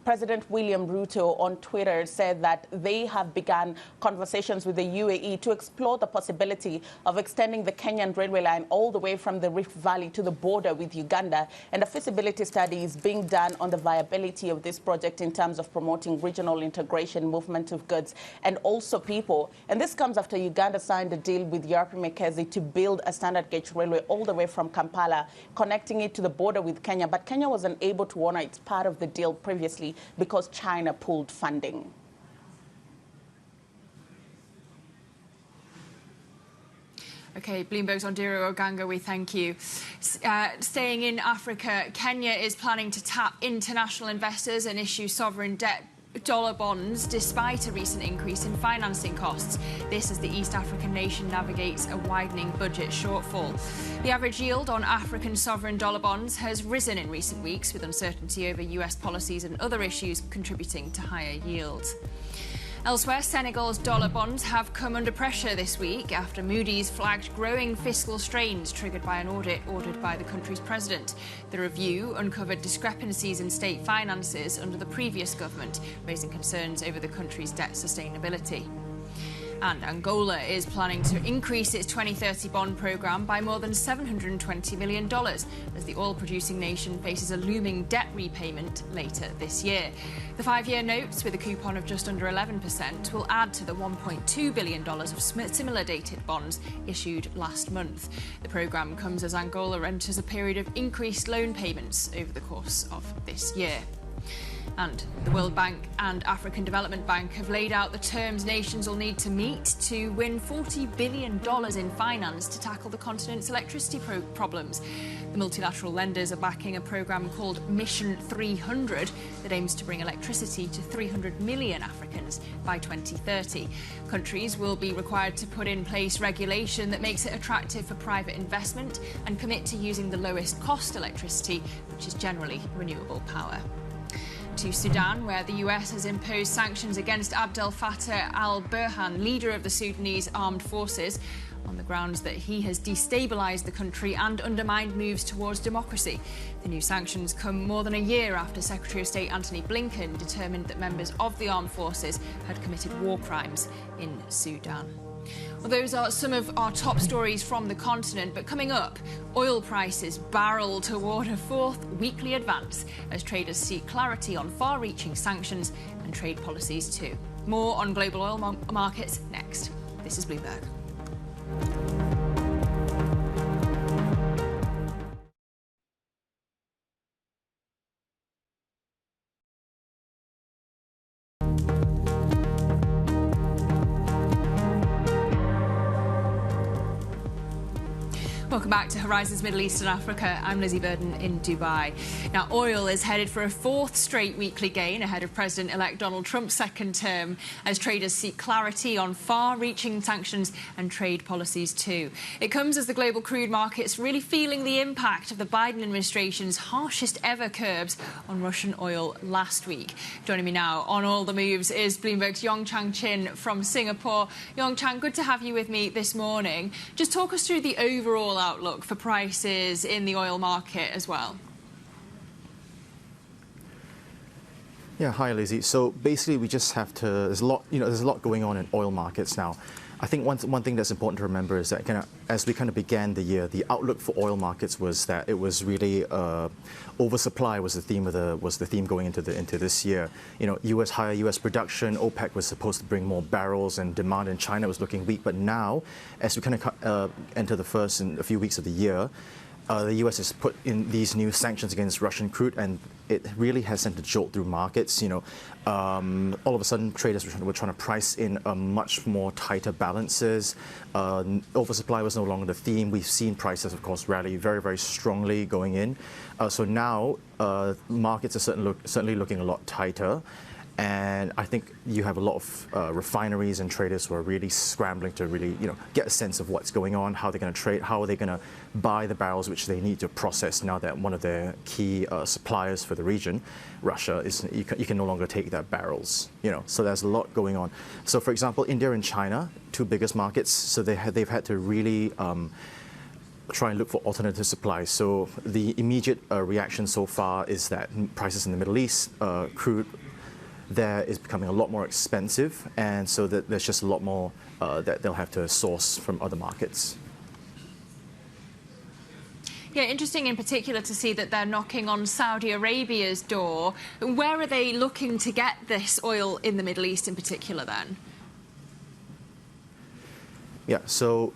President William Ruto on Twitter said that they have begun conversations with the UAE to explore the possibility of extending the Kenyan railway line all the way from the Rift Valley to the border with Uganda. And a feasibility study is being done on the viability of this project in terms of promoting regional integration, movement of goods, and also people. And this comes after Uganda signed a deal with Yarpi Mekezi to build a standard gauge railway all the way from Kampala, connecting it to the border with Kenya. But Kenya wasn't able to honor its part of the deal previously because China pulled funding. OK, Bloomberg's Ondiro Oganga, we thank you. Staying in Africa, Kenya is planning to tap international investors and issue sovereign debt dollar bonds despite a recent increase in financing costs. This as the East African nation navigates a widening budget shortfall. The average yield on African sovereign dollar bonds has risen in recent weeks, with uncertainty over US policies and other issues contributing to higher yields. Elsewhere, Senegal's dollar bonds have come under pressure this week after Moody's flagged growing fiscal strains triggered by an audit ordered by the country's president. The review uncovered discrepancies in state finances under the previous government, raising concerns over the country's debt sustainability. And Angola is planning to increase its 2030 bond programme by more than $720 million as the oil-producing nation faces a looming debt repayment later this year. The 5-year notes, with a coupon of just under 11%, will add to the $1.2 billion of similar dated bonds issued last month. The programme comes as Angola enters a period of increased loan payments over the course of this year. And the World Bank and African Development Bank have laid out the terms nations will need to meet to win $40 billion in finance to tackle the continent's electricity problems. The multilateral lenders are backing a programme called Mission 300 that aims to bring electricity to 300 million Africans by 2030. Countries will be required to put in place regulation that makes it attractive for private investment and commit to using the lowest cost electricity, which is generally renewable power. To Sudan, where the US has imposed sanctions against Abdel Fattah al-Burhan, leader of the Sudanese armed forces, on the grounds that he has destabilised the country and undermined moves towards democracy. The new sanctions come more than a year after Secretary of State Antony Blinken determined that members of the armed forces had committed war crimes in Sudan. Well, those are some of our top stories from the continent, but coming up, oil prices barrel toward a fourth weekly advance as traders seek clarity on far-reaching sanctions and trade policies too. More on global oil markets next. This is Bloomberg. Welcome back to Horizons Middle East and Africa. I'm Lizzie Burden in Dubai. Now, oil is headed for a fourth straight weekly gain ahead of President-elect Donald Trump's second term as traders seek clarity on far-reaching sanctions and trade policies too. It comes as the global crude market's really feeling the impact of the Biden administration's harshest ever curbs on Russian oil last week. Joining me now on all the moves is Bloomberg's Yongchang Chin from Singapore. Yongchang, good to have you with me this morning. Just talk us through the overall outlook for prices in the oil market as well. Yeah, hi Lizzie. So basically, we just have to. There's a lot going on in oil markets now. I think one thing that's important to remember is that as we began the year, the outlook for oil markets was that it was really oversupply was the theme going into this year. Higher U.S. production, OPEC was supposed to bring more barrels, and demand in China was looking weak. But now, as we enter the first and a few weeks of the year, the U.S. has put in these new sanctions against Russian crude, and it really has sent a jolt through markets. All of a sudden, traders were trying to price in a much more tighter balances. Oversupply was no longer the theme. We've seen prices, of course, rally very, very strongly going in. So now markets are certainly looking a lot tighter. And I think you have a lot of refineries and traders who are really scrambling to really, get a sense of what's going on, how they're going to trade, how are they going to buy the barrels which they need to process now that one of their key suppliers for the region, Russia, you can no longer take their barrels. So there's a lot going on. So, for example, India and China, two biggest markets, so they've had to really try and look for alternative supplies. So the immediate reaction so far is that prices in the Middle East, crude, there is becoming a lot more expensive, and so that there's just a lot more that they'll have to source from other markets. Yeah, interesting in particular to see that they're knocking on Saudi Arabia's door. Where are they looking to get this oil in the Middle East in particular then? Yeah, so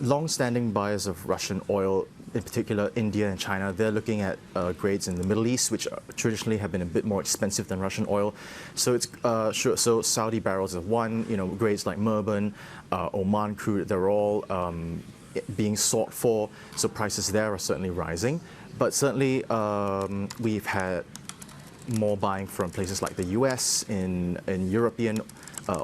long-standing buyers of Russian oil, in particular India and China, they're looking at grades in the Middle East, which traditionally have been a bit more expensive than Russian oil. So it's so Saudi barrels are one. Grades like Murban, Oman crude, they're all being sought for. So prices there are certainly rising. But certainly we've had more buying from places like the US, in European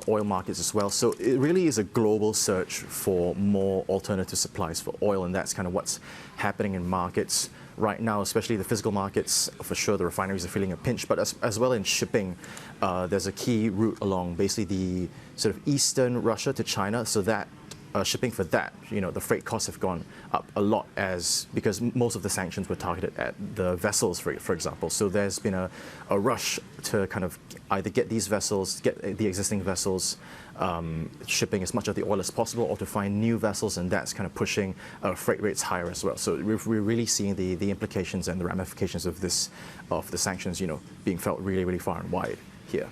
oil markets as well. So it really is a global search for more alternative supplies for oil, and that's kind of what's happening in markets right now, especially the physical markets. For sure, the refineries are feeling a pinch, but as well in shipping, there's a key route along basically the sort of eastern Russia to China, so that shipping for that, the freight costs have gone up a lot because most of the sanctions were targeted at the vessels, for example. So there's been a rush to kind of either get these vessels, get the existing vessels shipping as much of the oil as possible, or to find new vessels, and that's kind of pushing freight rates higher as well. So we're really seeing the implications and the ramifications of the sanctions, being felt really, really far and wide here.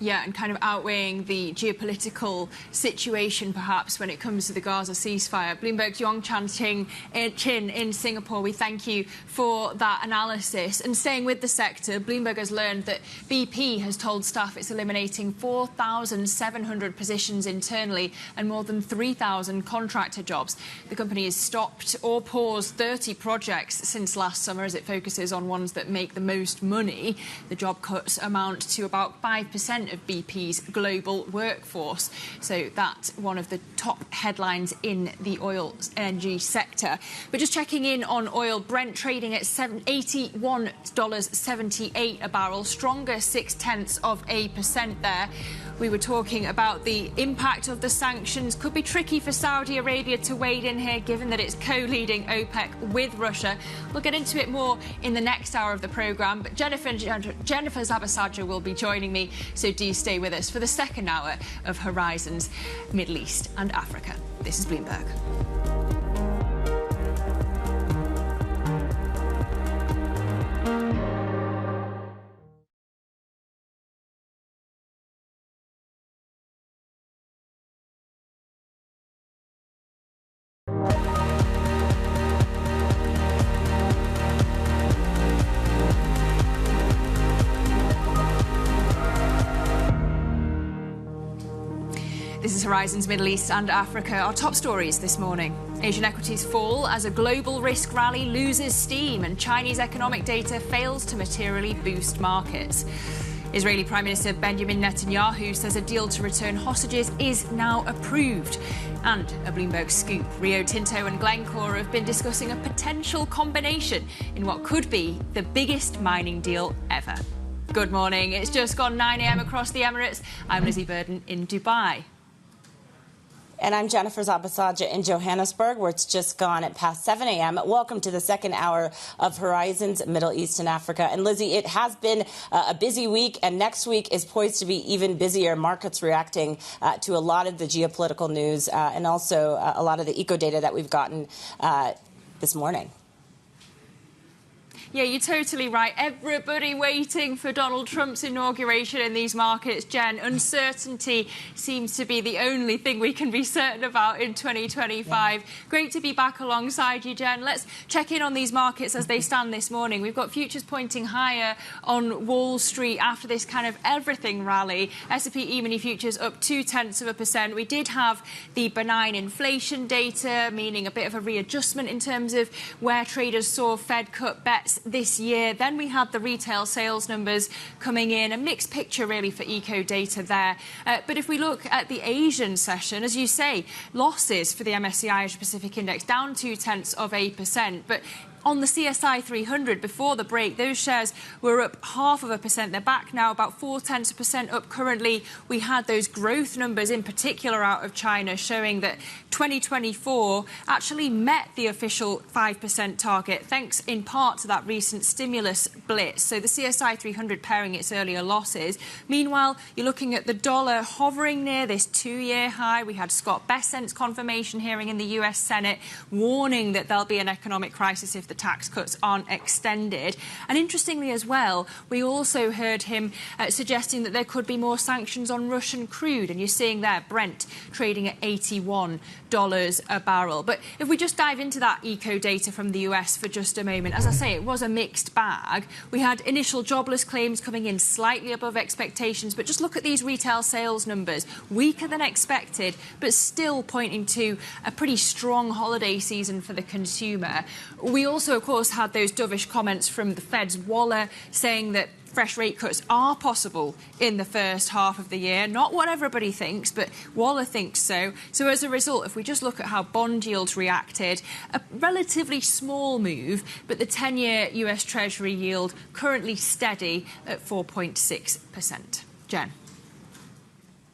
Yeah, and kind of outweighing the geopolitical situation, perhaps, when it comes to the Gaza ceasefire. Bloomberg's Yong Chin in Singapore, we thank you for that analysis. And staying with the sector, Bloomberg has learned that BP has told staff it's eliminating 4,700 positions internally and more than 3,000 contractor jobs. The company has stopped or paused 30 projects since last summer as it focuses on ones that make the most money. The job cuts amount to about 5% of BP's global workforce. So that's one of the top headlines in the oil energy sector. But just checking in on oil, Brent trading at $81.78 a barrel, stronger 0.6% there. We were talking about the impact of the sanctions. Could be tricky for Saudi Arabia to wade in here, given that it's co-leading OPEC with Russia. We'll get into it more in the next hour of the programme. But Jennifer Zabasajja will be joining me, so do stay with us for the second hour of Horizons Middle East and Africa. This is Bloomberg. This is Horizons Middle East and Africa. Our top stories this morning. Asian equities fall as a global risk rally loses steam and Chinese economic data fails to materially boost markets. Israeli Prime Minister Benjamin Netanyahu says a deal to return hostages is now approved. And a Bloomberg scoop, Rio Tinto and Glencore have been discussing a potential combination in what could be the biggest mining deal ever. Good morning. It's just gone 9 a.m. across the Emirates. I'm Lizzie Burden in Dubai. And I'm Jennifer Zabasajja in Johannesburg, where it's just gone at past 7 a.m. Welcome to the second hour of Horizons Middle East and Africa. And Lizzie, it has been a busy week, and next week is poised to be even busier. Markets reacting to a lot of the geopolitical news and also a lot of the eco data that we've gotten this morning. Yeah, you're totally right. Everybody waiting for Donald Trump's inauguration in these markets. Jen, uncertainty seems to be the only thing we can be certain about in 2025. Yeah. Great to be back alongside you, Jen. Let's check in on these markets as they stand this morning. We've got futures pointing higher on Wall Street after this kind of everything rally. S&P E-mini futures up 0.2%. We did have the benign inflation data, meaning a bit of a readjustment in terms of where traders saw Fed cut bets this year. Then we had the retail sales numbers coming in, a mixed picture really for eco data there. But if we look at the Asian session, as you say, losses for the MSCI Asia Pacific Index down 0.2%. But on the CSI 300 before the break, those shares were up 0.5%. They're back now about 0.4% up currently. We had those growth numbers in particular out of China showing that 2024 actually met the official 5% target, thanks in part to that recent stimulus blitz. So the CSI 300 paring its earlier losses. Meanwhile, you're looking at the dollar hovering near this 2-year high. We had Scott Bessent's confirmation hearing in the US Senate warning that there'll be an economic crisis if the tax cuts aren't extended. And interestingly as well, we also heard him suggesting that there could be more sanctions on Russian crude. And you're seeing there Brent trading at $81 a barrel. But if we just dive into that eco data from the US for just a moment, as I say, it was a mixed bag. We had initial jobless claims coming in slightly above expectations, but just look at these retail sales numbers, weaker than expected, but still pointing to a pretty strong holiday season for the consumer. We also, of course, had those dovish comments from the Fed's Waller saying that fresh rate cuts are possible in the first half of the year. Not what everybody thinks, but Waller thinks so. So as a result, if we just look at how bond yields reacted, a relatively small move, but the 10-year US Treasury yield currently steady at 4.6%. Jen.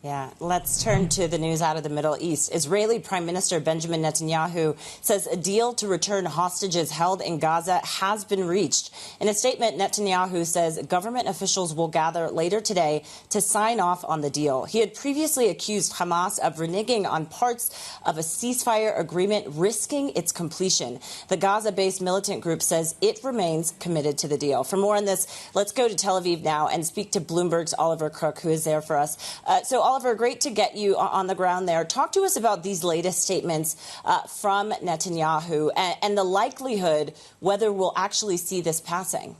Yeah, let's turn to the news out of the Middle East. Israeli Prime Minister Benjamin Netanyahu says a deal to return hostages held in Gaza has been reached. In a statement, Netanyahu says government officials will gather later today to sign off on the deal. He had previously accused Hamas of reneging on parts of a ceasefire agreement, risking its completion. The Gaza-based militant group says it remains committed to the deal. For more on this, let's go to Tel Aviv now and speak to Bloomberg's Oliver Crook, who is there for us. So, Oliver, great to get you on the ground there. Talk to us about these latest statements from Netanyahu and the likelihood whether we'll actually see this passing.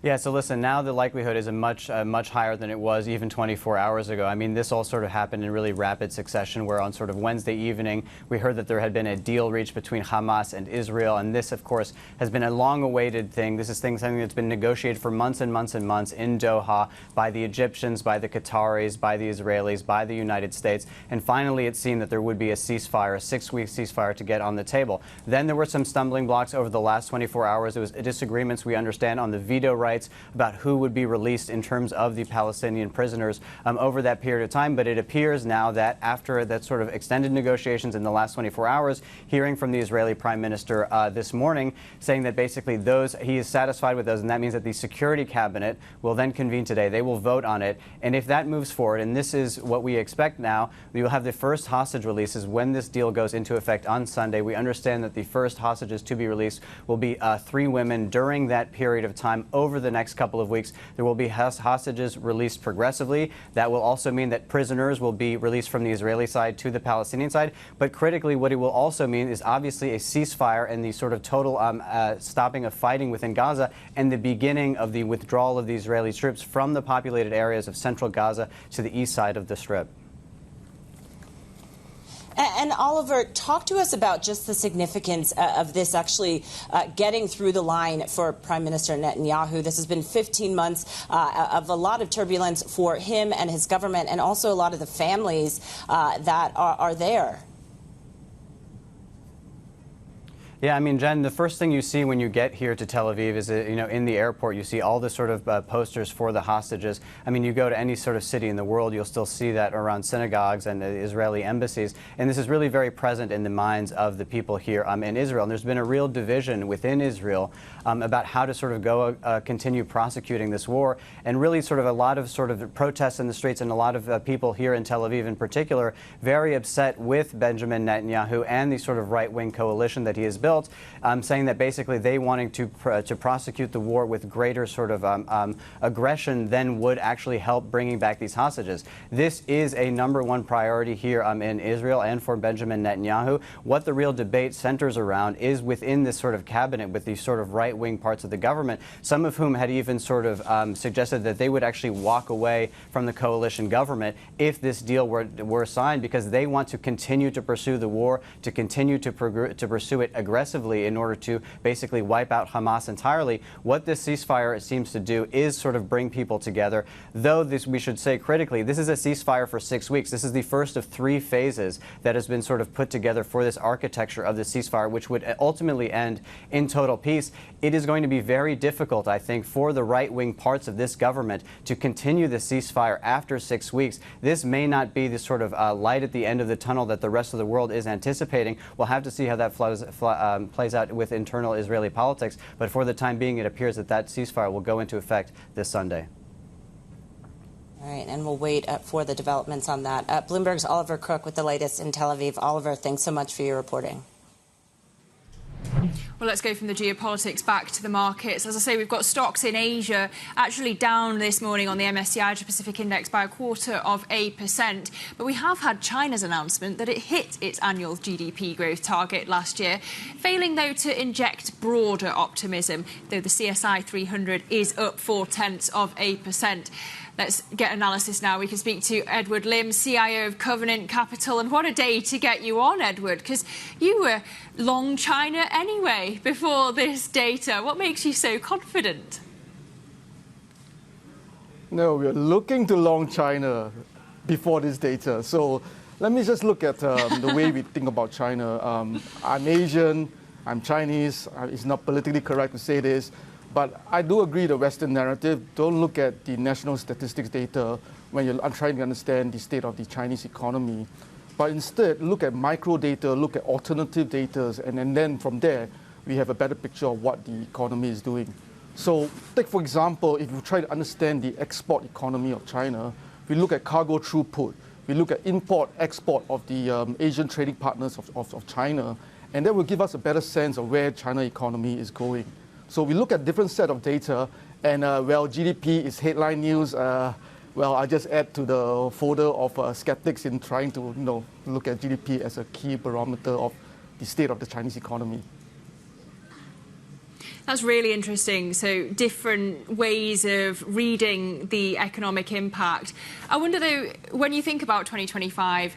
Yeah, so listen, now the likelihood is much higher than it was even 24 hours ago. I mean, this all sort of happened in really rapid succession, where on sort of Wednesday evening, we heard that there had been a deal reached between Hamas and Israel. And this, of course, has been a long-awaited thing. This is something that's been negotiated for months and months and months in Doha by the Egyptians, by the Qataris, by the Israelis, by the United States. And finally, it seemed that there would be a ceasefire, a 6-week ceasefire to get on the table. Then there were some stumbling blocks over the last 24 hours. There was disagreements, we understand, on the veto rights about who would be released in terms of the Palestinian prisoners over that period of time. But it appears now that after that sort of extended negotiations in the last 24 hours, hearing from the Israeli Prime Minister this morning, saying that basically he is satisfied with those, and that means that the Security Cabinet will then convene today. They will vote on it. And if that moves forward, and this is what we expect now, we will have the first hostage releases when this deal goes into effect on Sunday. We understand that the first hostages to be released will be 3 women during that period of time. Over the next couple of weeks, there will be hostages released progressively. That will also mean that prisoners will be released from the Israeli side to the Palestinian side. But critically, what it will also mean is obviously a ceasefire and the sort of total stopping of fighting within Gaza and the beginning of the withdrawal of the Israeli troops from the populated areas of central Gaza to the east side of the Strip. And Oliver, talk to us about just the significance of this actually getting through the line for Prime Minister Netanyahu. This has been 15 months of a lot of turbulence for him and his government, and also a lot of the families that are there. Yeah, I mean, Jen, the first thing you see when you get here to Tel Aviv is, in the airport, you see all the sort of posters for the hostages. I mean, you go to any sort of city in the world, you'll still see that around synagogues and Israeli embassies. And this is really very present in the minds of the people here in Israel. And there's been a real division within Israel about how to sort of continue prosecuting this war. And really sort of a lot of protests in the streets, and a lot of people here in Tel Aviv in particular, very upset with Benjamin Netanyahu and the sort of right-wing coalition that he has built, saying that basically they wanting to prosecute the war with greater sort of aggression than would actually help bringing back these hostages. This is a #1 priority here in Israel and for Benjamin Netanyahu. What the real debate centers around is within this sort of cabinet with these sort of right-wing parts of the government, some of whom had even sort of suggested that they would actually walk away from the coalition government if this deal were signed, because they want to continue to pursue the war, to continue to pursue it aggressively in order to basically wipe out Hamas entirely. What this ceasefire seems to do is sort of bring people together, though this, we should say critically, this is a ceasefire for 6 weeks. This is the first of 3 phases that has been sort of put together for this architecture of the ceasefire, which would ultimately end in total peace. It is going to be very difficult, I think, for the right-wing parts of this government to continue the ceasefire after 6 weeks. This may not be the sort of light at the end of the tunnel that the rest of the world is anticipating. We'll have to see how that plays out with internal Israeli politics. But for the time being, it appears that that ceasefire will go into effect this Sunday. All right, and we'll wait for the developments on that. Bloomberg's Oliver Crook with the latest in Tel Aviv. Oliver, thanks so much for your reporting. Well, let's go from the geopolitics back to the markets. As I say, we've got stocks in Asia actually down this morning on the MSCI Asia-Pacific Index by 0.25%. But we have had China's announcement that it hit its annual GDP growth target last year, failing, though, to inject broader optimism, though the CSI 300 is up 0.4%. Let's get analysis now. We can speak to Edward Lim, CIO of Covenant Capital. And what a day to get you on, Edward, because you were long China anyway before this data. What makes you so confident? No, we're looking to long China before this data. So let me just look at the way we think about China. I'm Asian, I'm Chinese. It's not politically correct to say this. But I do agree the Western narrative. Don't look at the national statistics data when you're trying to understand the state of the Chinese economy. But instead, look at micro data, look at alternative data, and then from there, we have a better picture of what the economy is doing. So take, for example, if you try to understand the export economy of China, we look at cargo throughput, we look at import-export of the Asian trading partners of China, and that will give us a better sense of where China economy is going. So we look at different set of data, and well, GDP is headline news. Well, I just add to the folder of skeptics in trying to look at GDP as a key barometer of the state of the Chinese economy. That's really interesting. So different ways of reading the economic impact. I wonder, though, when you think about 2025,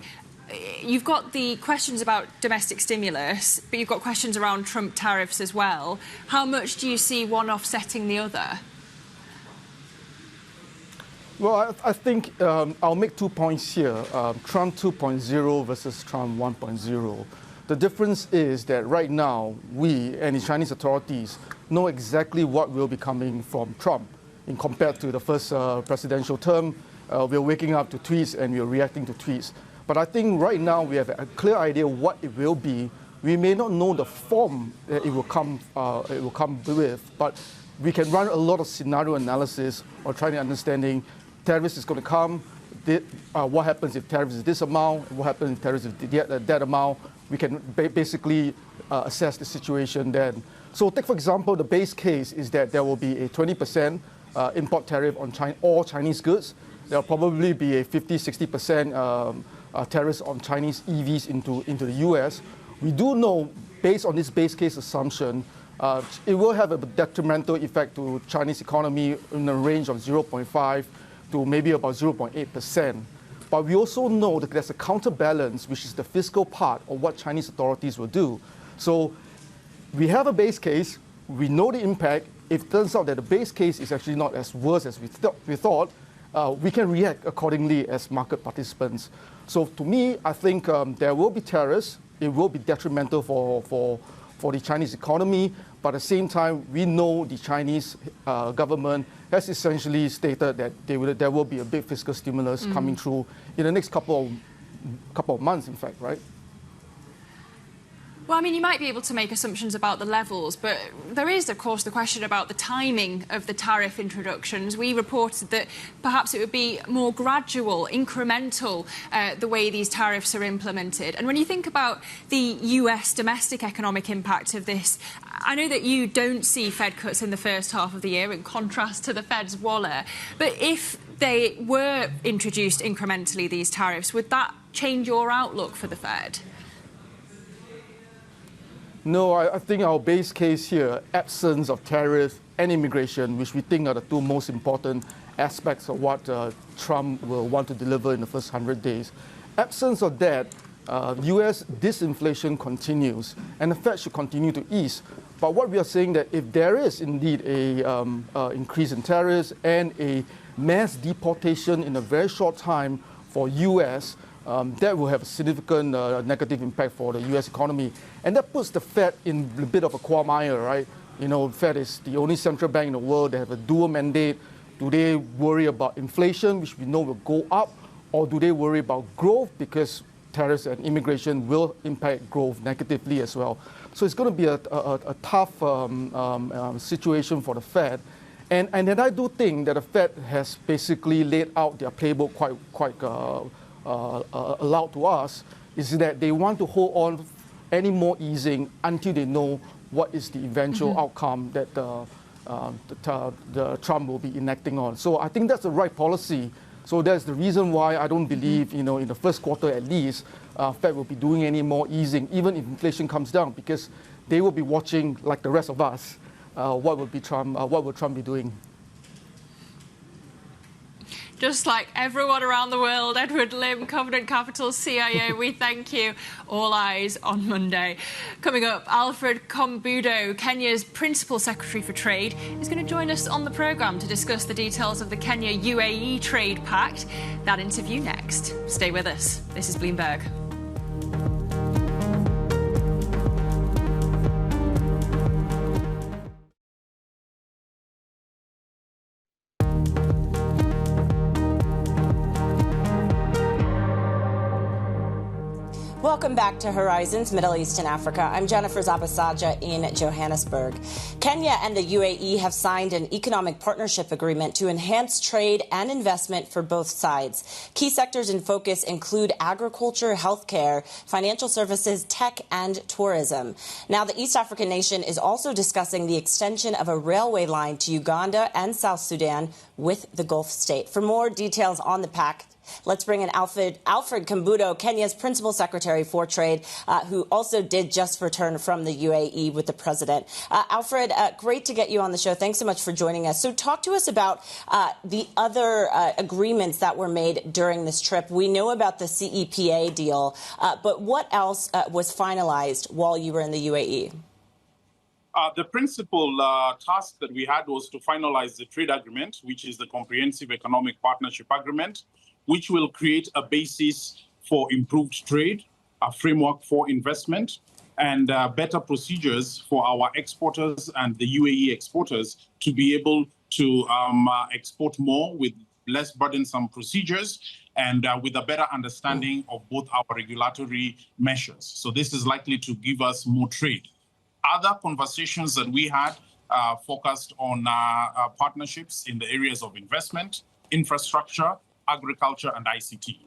you've got the questions about domestic stimulus, but you've got questions around Trump tariffs as well. How much do you see one offsetting the other? Well, I think I'll make 2 points here. Trump 2.0 versus Trump 1.0. The difference is that right now, we and the Chinese authorities know exactly what will be coming from Trump in compared to the first presidential term. We're waking up to tweets and we're reacting to tweets. But I think right now we have a clear idea what it will be. We may not know the form that it will come with, but we can run a lot of scenario analysis or trying to understanding tariffs is going to come. What happens if tariffs is this amount? What happens if tariffs is that amount? We can basically assess the situation then. So take, for example, the base case is that there will be a 20% import tariff on all Chinese goods. There will probably be a 50-60% tariffs on Chinese EVs into the US. We do know, based on this base case assumption, it will have a detrimental effect to Chinese economy in the range of 0.5 to maybe about 0.8%. But we also know that there's a counterbalance, which is the fiscal part of what Chinese authorities will do. So we have a base case, we know the impact. If it turns out that the base case is actually not as worse as we thought, we can react accordingly as market participants. So to me, I think there will be tariffs. It will be detrimental for the Chinese economy. But at the same time, we know the Chinese government has essentially stated that there will be a big fiscal stimulus coming through in the next couple of months, in fact, right? Well, I mean, you might be able to make assumptions about the levels, but there is, of course, the question about the timing of the tariff introductions. We reported that perhaps it would be more gradual, incremental, the way these tariffs are implemented. And when you think about the US domestic economic impact of this, I know that you don't see Fed cuts in the first half of the year, in contrast to the Fed's wallet. But if they were introduced incrementally, these tariffs, would that change your outlook for the Fed? No, I think our base case here, absence of tariffs and immigration, which we think are the two most important aspects of what Trump will want to deliver in the first 100 days. Absence of that, U.S. disinflation continues, and the Fed should continue to ease. But what we are saying that if there is indeed a increase in tariffs and a mass deportation in a very short time for U.S., that will have a significant negative impact for the U.S. economy. And that puts the Fed in a bit of a quagmire, right? You know, the Fed is the only central bank in the world that have a dual mandate. Do they worry about inflation, which we know will go up, or do they worry about growth because tariffs and immigration will impact growth negatively as well? So it's going to be a tough situation for the Fed. And then I do think that the Fed has basically laid out their playbook quite allowed to us, is that they want to hold on any more easing until they know what is the eventual outcome that the Trump will be enacting on. So I think that's the right policy. So that's the reason why I don't believe, in the first quarter at least, Fed will be doing any more easing, even if inflation comes down, because they will be watching, like the rest of us, what will Trump be doing. Just like everyone around the world, Edward Lim, Covenant Capital's CIO, we thank you. All eyes on Monday. Coming up, Alfred K'Ombudo, Kenya's Principal Secretary for Trade, is going to join us on the programme to discuss the details of the Kenya-UAE Trade Pact. That interview next. Stay with us. This is Bloomberg. Welcome back to Horizons Middle East and Africa. I'm Jennifer Zabasaja in Johannesburg. Kenya and the UAE have signed an economic partnership agreement to enhance trade and investment for both sides. Key sectors in focus include agriculture, healthcare, financial services, tech, and tourism. Now, the East African nation is also discussing the extension of a railway line to Uganda and South Sudan with the Gulf state. For more details on the pact, let's bring in Alfred K'Ombudo, Kenya's Principal Secretary for Trade, who also did just return from the UAE with the president. Alfred, great to get you on the show. Thanks so much for joining us. So talk to us about the other agreements that were made during this trip. We know about the CEPA deal, but what else was finalized while you were in the UAE? The principal task that we had was to finalize the trade agreement, which is the Comprehensive Economic Partnership Agreement, which will create a basis for improved trade, a framework for investment, and better procedures for our exporters and the UAE exporters to be able to export more with less burdensome procedures and with a better understanding of both our regulatory measures. So this is likely to give us more trade. Other conversations that we had focused on partnerships in the areas of investment, infrastructure, agriculture, and ICT.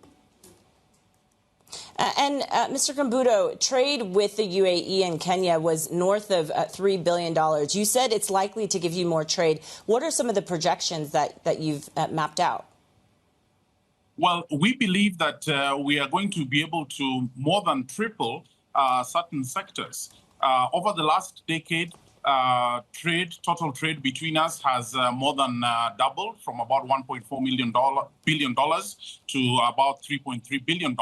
Mr. K'Ombudo, trade with the UAE and Kenya was north of $3 billion. You said it's likely to give you more trade. What are some of the projections that you've mapped out? Well, we believe that we are going to be able to more than triple certain sectors. Over the last decade, total trade between us has more than doubled from about $1.4 billion to about $3.3 billion.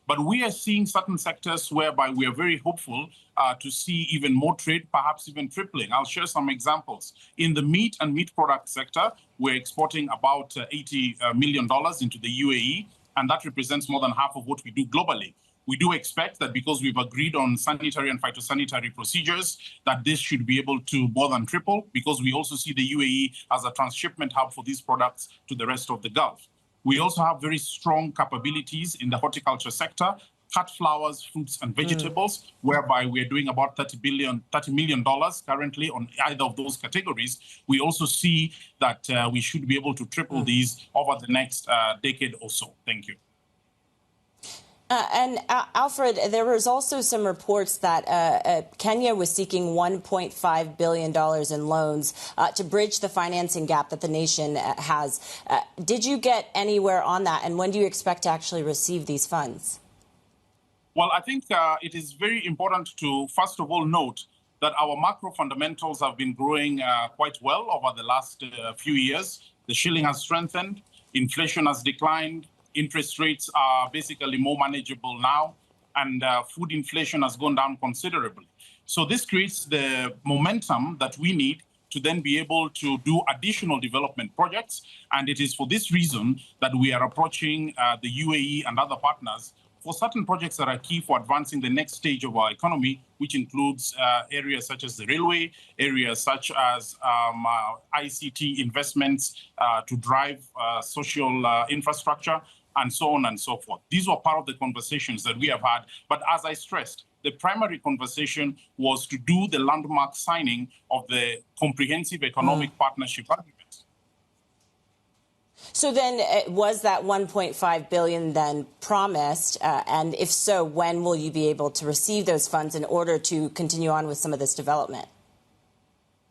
But we are seeing certain sectors whereby we are very hopeful to see even more trade, perhaps even tripling. I'll share some examples. In the meat and meat product sector, we're exporting about $80 million into the UAE, and that represents more than half of what we do globally. We do expect that because we've agreed on sanitary and phytosanitary procedures, that this should be able to more than triple, because we also see the UAE as a transshipment hub for these products to the rest of the Gulf. We also have very strong capabilities in the horticulture sector, cut flowers, fruits, and vegetables, whereby we're doing about $30 million currently on either of those categories. We also see that we should be able to triple these over the next decade or so. Thank you. Alfred, there was also some reports that Kenya was seeking $1.5 billion in loans to bridge the financing gap that the nation has. Did you get anywhere on that, and when do you expect to actually receive these funds? Well, I think it is very important to, first of all, note that our macro fundamentals have been growing quite well over the last few years. The shilling has strengthened, inflation has declined, interest rates are basically more manageable now, and food inflation has gone down considerably. So this creates the momentum that we need to then be able to do additional development projects. And it is for this reason that we are approaching the UAE and other partners for certain projects that are key for advancing the next stage of our economy, which includes areas such as the railway, areas such as ICT investments to drive social infrastructure, and so on and so forth. These were part of the conversations that we have had. But as I stressed, the primary conversation was to do the landmark signing of the Comprehensive Economic Partnership Agreement. So then was that $1.5 billion then promised? And if so, when will you be able to receive those funds in order to continue on with some of this development?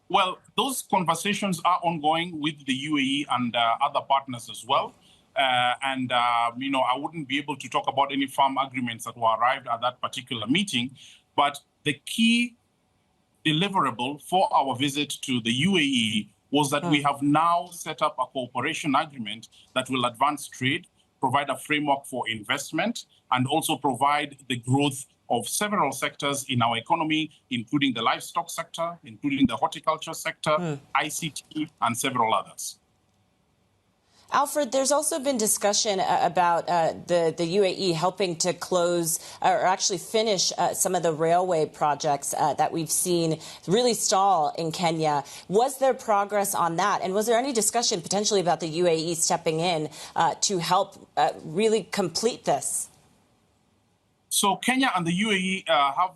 Well, those conversations are ongoing with the UAE and other partners as well. I wouldn't be able to talk about any firm agreements that were arrived at that particular meeting. But the key deliverable for our visit to the UAE was that we have now set up a cooperation agreement that will advance trade, provide a framework for investment, and also provide the growth of several sectors in our economy, including the livestock sector, including the horticulture sector, ICT, and several others. Alfred, there's also been discussion about the UAE helping to close or actually finish some of the railway projects that we've seen really stall in Kenya. Was there progress on that? And was there any discussion potentially about the UAE stepping in to help really complete this? So Kenya and the UAE have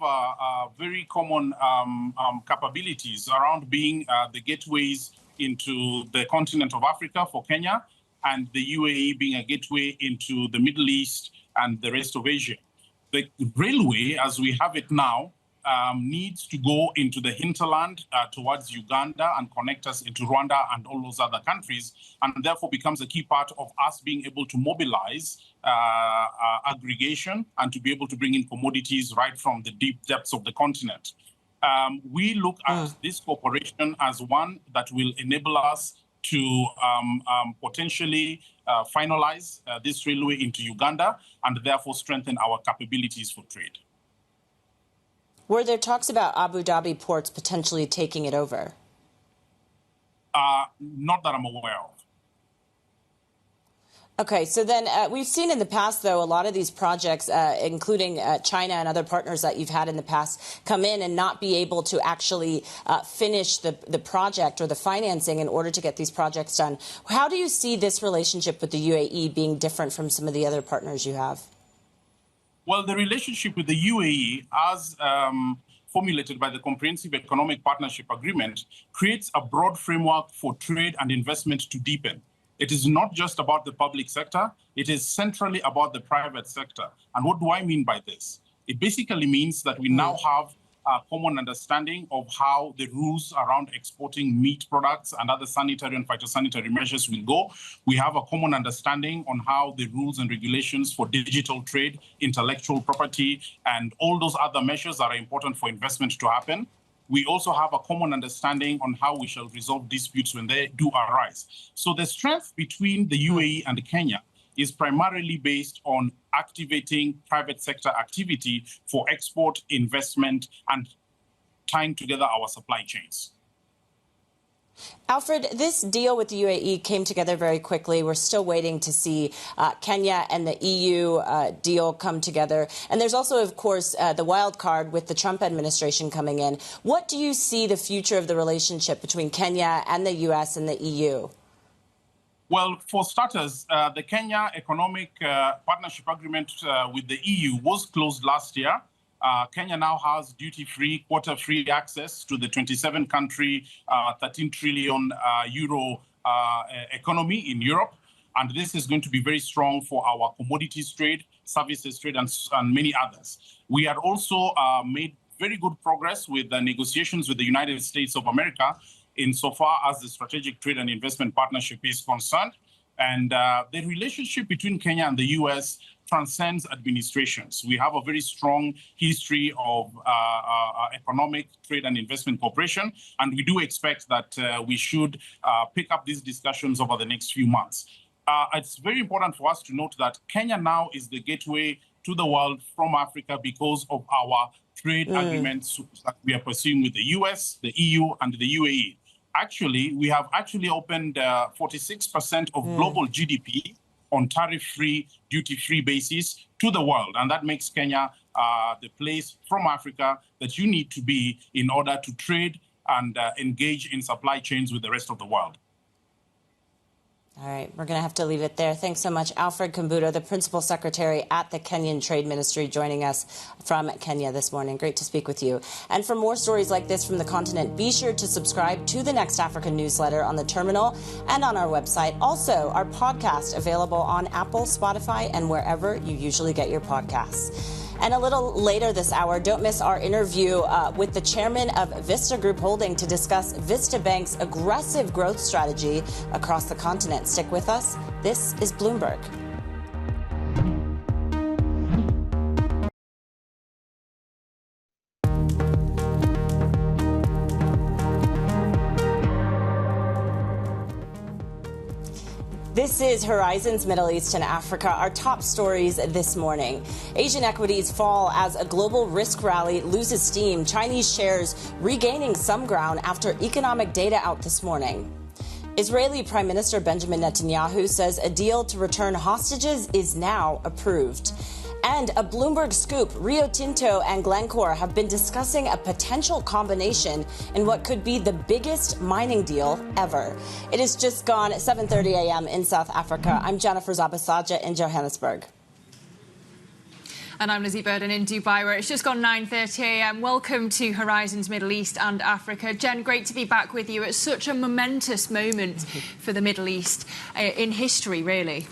very common capabilities around being the gateways into the continent of Africa for Kenya, and the UAE being a gateway into the Middle East and the rest of Asia. The railway, as we have it now, needs to go into the hinterland towards Uganda and connect us into Rwanda and all those other countries, and therefore becomes a key part of us being able to mobilize aggregation and to be able to bring in commodities right from the deep depths of the continent. We look at this cooperation as one that will enable us to potentially finalize this railway into Uganda and therefore strengthen our capabilities for trade. Were there talks about Abu Dhabi ports potentially taking it over? Not that I'm aware of. Okay, so then we've seen in the past, though, a lot of these projects, including China and other partners that you've had in the past, come in and not be able to actually finish the project or the financing in order to get these projects done. How do you see this relationship with the UAE being different from some of the other partners you have? Well, the relationship with the UAE, as formulated by the Comprehensive Economic Partnership Agreement, creates a broad framework for trade and investment to deepen. It is not just about the public sector, it is centrally about the private sector. And what do I mean by this? It basically means that we now have a common understanding of how the rules around exporting meat products and other sanitary and phytosanitary measures will go. We have a common understanding on how the rules and regulations for digital trade, intellectual property, and all those other measures that are important for investment to happen. We also have a common understanding on how we shall resolve disputes when they do arise. So the strength between the UAE and Kenya is primarily based on activating private sector activity for export, investment, and tying together our supply chains. Alfred, this deal with the UAE came together very quickly. We're still waiting to see Kenya and the EU deal come together. And there's also, of course, the wild card with the Trump administration coming in. What do you see the future of the relationship between Kenya and the US and the EU? Well, for starters, the Kenya Economic Partnership Agreement with the EU was closed last year. Kenya now has duty-free, quota-free access to the 27-country, 13 trillion euro economy in Europe. And this is going to be very strong for our commodities trade, services trade, and many others. We had also made very good progress with the negotiations with the United States of America insofar as the strategic trade and investment partnership is concerned. And the relationship between Kenya and the U.S. transcends administrations. We have a very strong history of economic, trade and investment cooperation, and we do expect that we should pick up these discussions over the next few months. It's very important for us to note that Kenya now is the gateway to the world from Africa because of our trade agreements that we are pursuing with the U.S., the EU, and the UAE. Actually, we have opened 46% of global GDP on tariff-free, duty-free basis to the world. And that makes Kenya the place from Africa that you need to be in order to trade and engage in supply chains with the rest of the world. All right, we're going to have to leave it there. Thanks so much, Alfred K'Ombudo, the Principal Secretary at the Kenyan Trade Ministry, joining us from Kenya this morning. Great to speak with you. And for more stories like this from the continent, be sure to subscribe to the Next African newsletter on the terminal and on our website. Also, our podcast available on Apple, Spotify, and wherever you usually get your podcasts. And a little later this hour, don't miss our interview with the chairman of Vista Group Holding to discuss Vista Bank's aggressive growth strategy across the continent. Stick with us. This is Bloomberg. This is Horizons Middle East and Africa. Our top stories this morning. Asian equities fall as a global risk rally loses steam. Chinese shares regaining some ground after economic data out this morning. Israeli Prime Minister Benjamin Netanyahu says a deal to return hostages is now approved. And a Bloomberg scoop, Rio Tinto and Glencore have been discussing a potential combination in what could be the biggest mining deal ever. It is just gone 7:30 a.m. in South Africa. I'm Jennifer Zabasaja in Johannesburg. And I'm Lizzie Burden in Dubai, where it's just gone 9:30 a.m. Welcome to Horizons Middle East and Africa. Jen, great to be back with you at such a momentous moment for the Middle East in history, really.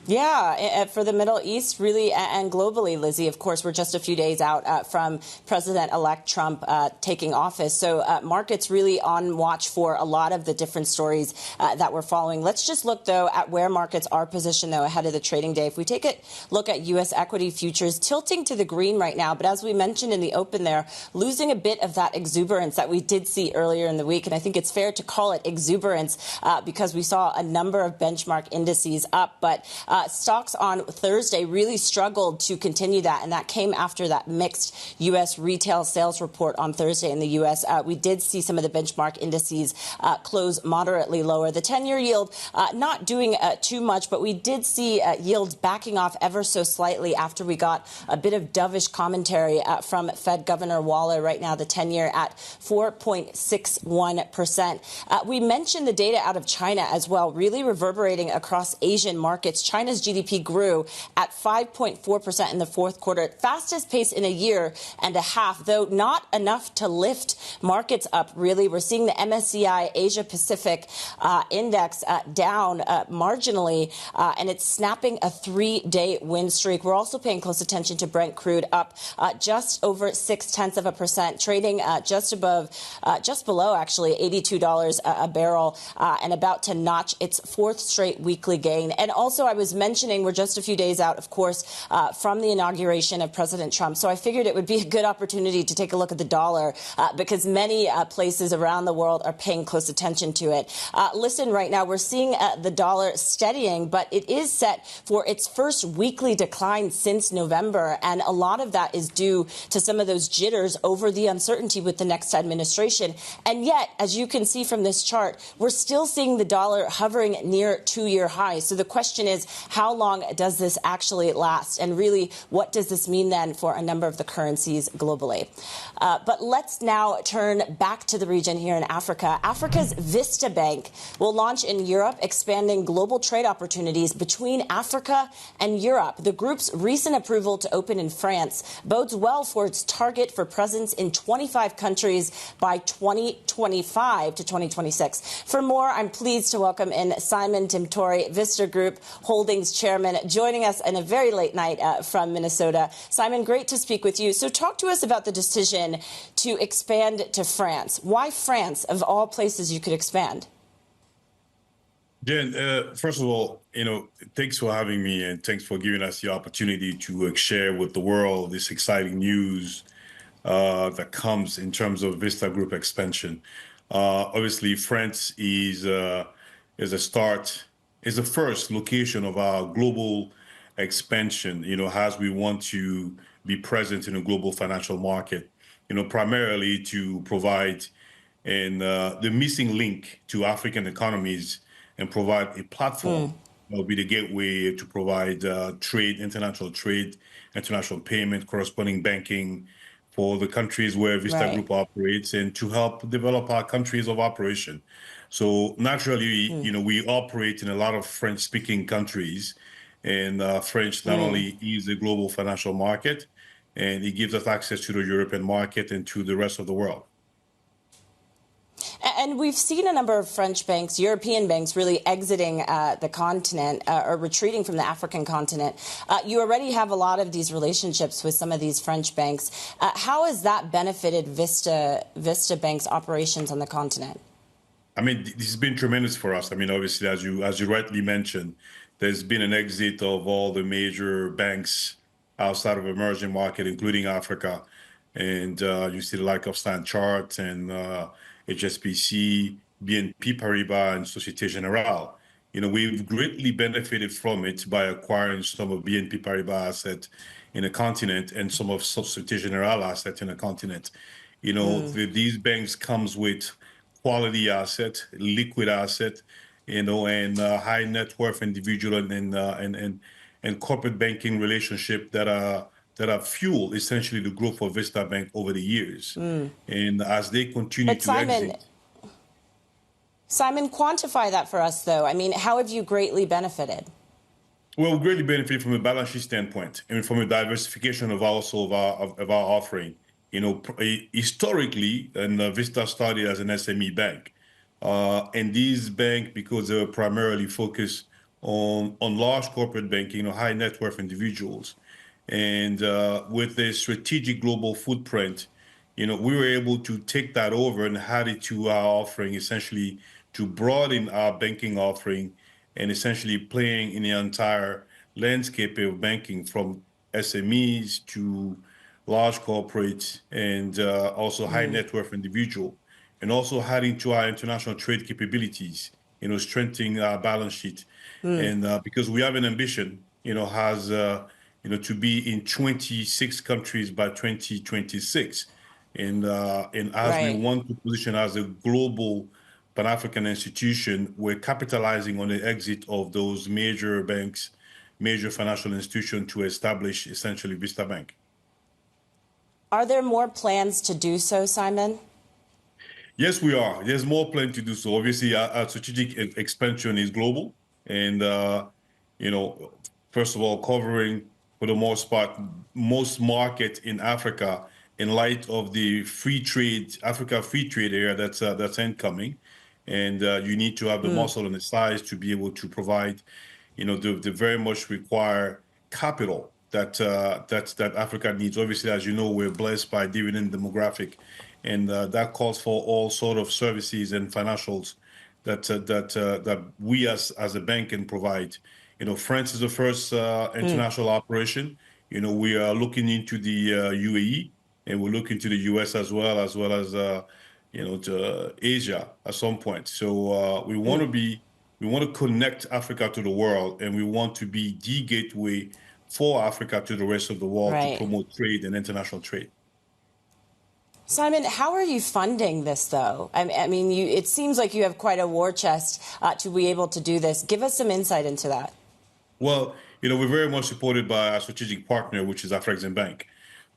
Yeah, for the Middle East, really, and globally, Lizzie. Of course, we're just a few days out from President-elect Trump taking office. So markets really on watch for a lot of the different stories that we're following. Let's just look, though, at where markets are positioned, though, ahead of the trading day. If we take a look at U.S. equity futures, tilting to the green right now. But as we mentioned in the open there, losing a bit of that exuberance that we did see earlier in the week. And I think it's fair to call it exuberance because we saw a number of benchmark indices up. But stocks on Thursday really struggled to continue that, and that came after that mixed U.S. retail sales report on Thursday in the U.S. We did see some of the benchmark indices close moderately lower. The 10-year yield not doing too much, but we did see yields backing off ever so slightly after we got a bit of dovish commentary from Fed Governor Waller. Right now, the 10-year at 4.61%. We mentioned the data out of China as well, really reverberating across Asian markets. China's GDP grew at 5.4% in the fourth quarter, fastest pace in a year and a half, though not enough to lift markets up, really. We're seeing the MSCI Asia Pacific index down marginally, and it's snapping a 3-day win streak. We're also paying close attention to Brent crude up just over 0.6%, trading just below, actually, $82 a barrel, and about to notch its fourth straight weekly gain. And also, I was mentioning we're just a few days out, of course, from the inauguration of President Trump. So I figured it would be a good opportunity to take a look at the dollar because many places around the world are paying close attention to it. Listen, right now we're seeing the dollar steadying, but it is set for its first weekly decline since November. And a lot of that is due to some of those jitters over the uncertainty with the next administration. And yet, as you can see from this chart, we're still seeing the dollar hovering near 2-year highs. So the question is, how long does this actually last? And really, what does this mean then for a number of the currencies globally? But let's now turn back to the region here in Africa. Africa's Vista Bank will launch in Europe, expanding global trade opportunities between Africa and Europe. The group's recent approval to open in France bodes well for its target for presence in 25 countries by 2025 to 2026. For more, I'm pleased to welcome in Simon Tiemtore, Vista Group Holding Chairman, joining us in a very late night from Minnesota. Simon, great to speak with you. So talk to us about the decision to expand to France. Why France, of all places you could expand? Jen, first of all, thanks for having me and thanks for giving us the opportunity to share with the world this exciting news that comes in terms of Vista Group expansion. Obviously, France is the first location of our global expansion, as we want to be present in a global financial market, primarily to provide the missing link to African economies and provide a platform that will be the gateway to provide international trade, international payment, corresponding banking for the countries where Vista Group operates and to help develop our countries of operation. So naturally, we operate in a lot of French-speaking countries, and French not only is a global financial market, and it gives us access to the European market and to the rest of the world. And we've seen a number of French banks, European banks, really exiting the continent or retreating from the African continent. You already have a lot of these relationships with some of these French banks. How has that benefited Vista Bank's operations on the continent? I mean, this has been tremendous for us. I mean, obviously, as you rightly mentioned, there's been an exit of all the major banks outside of emerging market, including Africa. And you see the like of Standard Chartered and HSBC, BNP Paribas, and Societe Generale. We've greatly benefited from it by acquiring some of BNP Paribas assets in a continent and some of Societe Generale assets in a continent. These banks comes with quality asset, liquid asset, and high net worth individual and corporate banking relationship that have fueled essentially the growth of Vista Bank over the years. And as they continue to exit. Simon, quantify that for us, though. I mean, how have you greatly benefited? Well, we greatly benefit from a balance sheet standpoint. I mean, from a diversification of also of our offering. Historically, and Vista started as an SME bank, and these bank, because they were primarily focused on large corporate banking, high net worth individuals, and with a strategic global footprint, we were able to take that over and add it to our offering, essentially to broaden our banking offering and essentially playing in the entire landscape of banking from SMEs to large corporates and also high net worth individual, and also adding to our international trade capabilities, strengthening our balance sheet. And because we have an ambition, has, to be in 26 countries by 2026. And as we want to position as a global Pan-African institution, we're capitalizing on the exit of those major banks, major financial institutions to establish essentially Vista Bank. Are there more plans to do so, Simon? Yes, we are. There's more plans to do so. Obviously, our strategic expansion is global. And, first of all, covering for the most part, most market in Africa in light of the Africa free trade area that's incoming. And you need to have the muscle and the size to be able to provide, the very much require capital that Africa needs. Obviously, as you know, we're blessed by dividend demographic, and that calls for all sort of services and financials that we as a bank can provide. France is the first international operation. We are looking into the UAE, and we're looking to the US as well as to Asia at some point. So we want to connect Africa to the world, and we want to be the gateway for Africa to the rest of the world to promote trade and international trade. Simon, how are you funding this, though? I mean, it seems like you have quite a war chest to be able to do this. Give us some insight into that. Well, we're very much supported by our strategic partner, which is Afrexim Bank.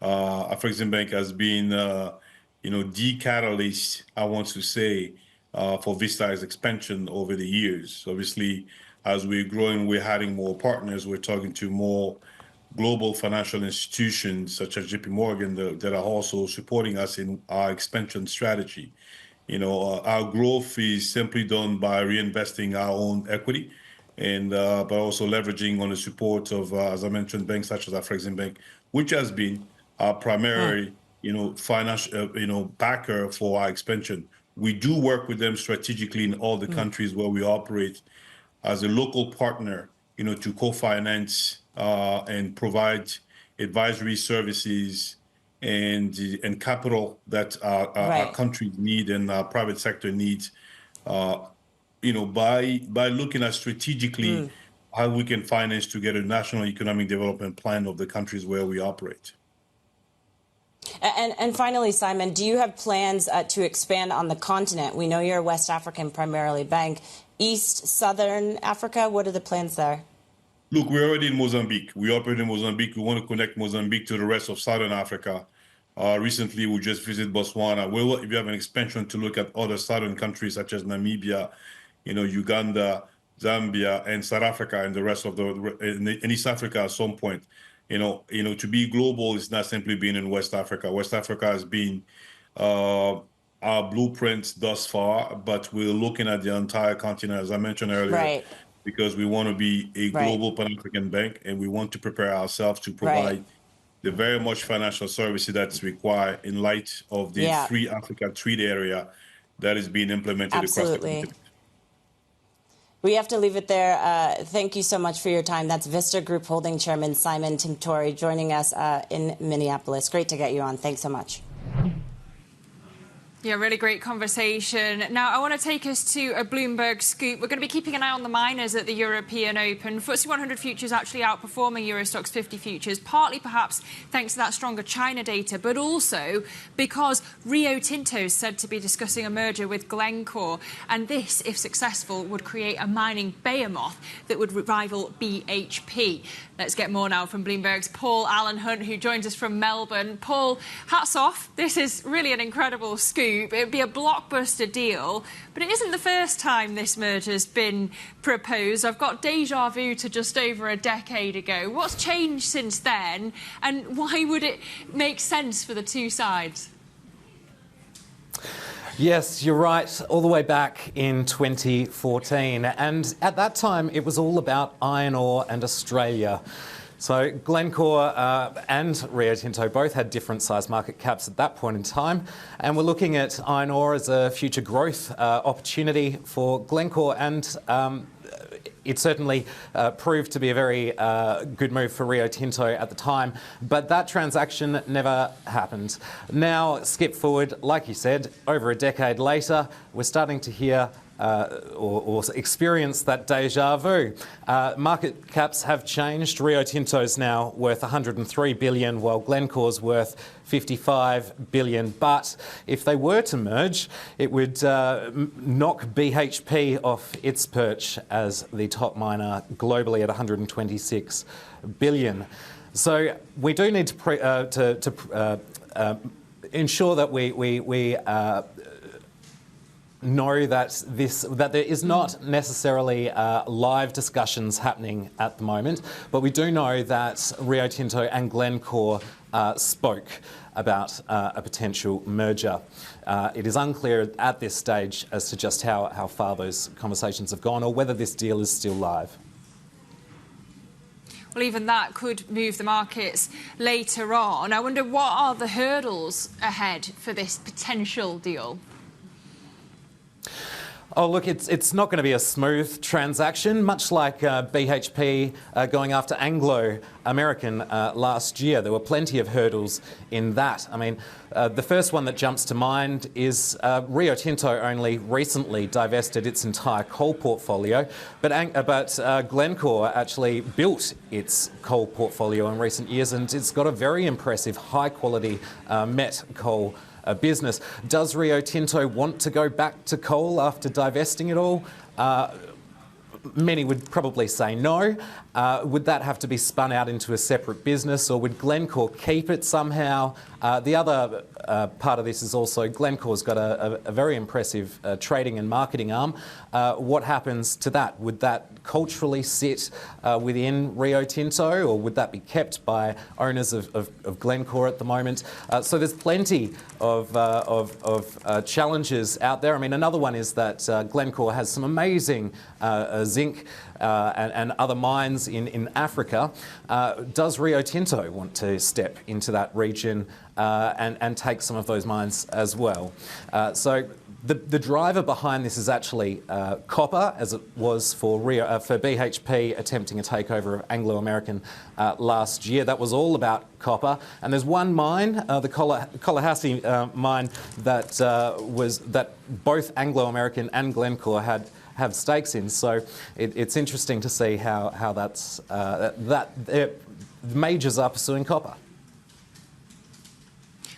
Afrexim Bank has been, the catalyst, I want to say, for Vista's expansion over the years. Obviously, as we're growing, we're adding more partners. We're talking to more global financial institutions such as JP Morgan that are also supporting us in our expansion strategy. Our growth is simply done by reinvesting our own equity, and but also leveraging on the support of, as I mentioned, banks such as Afrexim Bank, which has been our primary, financial, backer for our expansion. We do work with them strategically in all the countries where we operate as a local partner, to co-finance and provide advisory services and capital that our countries need and our private sector needs. By looking at strategically how we can finance to get a national economic development plan of the countries where we operate. And finally, Simon, do you have plans to expand on the continent? We know you're a West African primarily bank. East, Southern Africa, what are the plans there? Look, we're already in Mozambique. We operate in Mozambique. We want to connect Mozambique to the rest of Southern Africa. Recently, we just visited Botswana. If you have an expansion to look at other southern countries such as Namibia, Uganda, Zambia, and South Africa, and the rest of in East Africa at some point. To be global is not simply being in West Africa. West Africa has been our blueprint thus far, but we're looking at the entire continent, as I mentioned earlier, because we want to be a global Pan-African bank, and we want to prepare ourselves to provide the very much financial services that's required in light of the Free Africa Trade Area that is being implemented across the continent. We have to leave it there. Thank you so much for your time. That's Vista Group Holding Chairman Simon Tiemtore joining us in Minneapolis. Great to get you on. Thanks so much. Yeah, really great conversation. Now, I want to take us to a Bloomberg scoop. We're going to be keeping an eye on the miners at the European Open. FTSE 100 futures actually outperforming Eurostoxx 50 futures, partly perhaps thanks to that stronger China data, but also because Rio Tinto is said to be discussing a merger with Glencore. And this, if successful, would create a mining behemoth that would rival BHP. Let's get more now from Bloomberg's Paul Allen Hunt, who joins us from Melbourne. Paul, hats off. This is really an incredible scoop. Group. It would be a blockbuster deal, but it isn't the first time this merger's been proposed. I've got déjà vu to just over a decade ago. What's changed since then, and why would it make sense for the two sides? Yes, you're right, all the way back in 2014. And at that time, it was all about iron ore and Australia. So Glencore and Rio Tinto both had different size market caps at that point in time. And we're looking at iron ore as a future growth opportunity for Glencore, and it certainly proved to be a very good move for Rio Tinto at the time, but that transaction never happened. Now, skip forward, like you said, over a decade later, we're starting to hear or experience that déjà vu. Market caps have changed. Rio Tinto's now worth $103 billion, while Glencore's worth $55 billion. But if they were to merge, it would knock BHP off its perch as the top miner globally at $126 billion. So we do need to ensure that we know that there is not necessarily live discussions happening at the moment, but we do know that Rio Tinto and Glencore spoke about a potential merger. It is unclear at this stage as to just how far those conversations have gone or whether this deal is still live. Well, even that could move the markets later on. I wonder, what are the hurdles ahead for this potential deal? Oh, look, it's not going to be a smooth transaction, much like BHP going after Anglo-American last year. There were plenty of hurdles in that. I mean, the first one that jumps to mind is Rio Tinto only recently divested its entire coal portfolio, but Glencore actually built its coal portfolio in recent years, and it's got a very impressive high-quality met coal business. Does Rio Tinto want to go back to coal after divesting it all? Many would probably say no. Would that have to be spun out into a separate business, or would Glencore keep it somehow? The other part of this is also Glencore's got a very impressive trading and marketing arm. What happens to that? Would that culturally sit within Rio Tinto, or would that be kept by owners of Glencore at the moment? So there's plenty of challenges out there. I mean, another one is that Glencore has some amazing zinc and other mines in Africa. Does Rio Tinto want to step into that region and take some of those mines as well? So the driver behind this is actually copper, as it was for BHP attempting a takeover of Anglo-American last year. That was all about copper. And there's one mine, the Collahuasi mine, that both Anglo-American and Glencore have stakes in. So it's interesting to see how that majors are pursuing copper.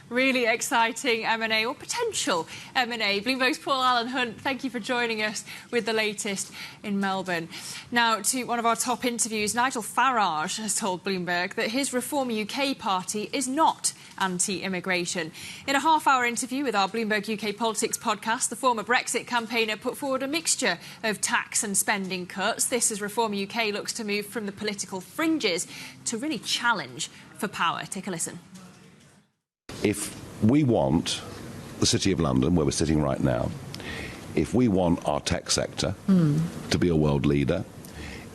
Really exciting M&A, or potential M&A. Bloomberg's Paul Allen Hunt, thank you for joining us with the latest in Melbourne. Now, to one of our top interviews, Nigel Farage has told Bloomberg that his Reform UK party is not anti-immigration. In a half-hour interview with our Bloomberg UK Politics podcast, the former Brexit campaigner put forward a mixture of tax and spending cuts. This as Reform UK looks to move from the political fringes to really challenge for power. Take a listen. If we want the City of London, where we're sitting right now, if we want our tech sector to be a world leader,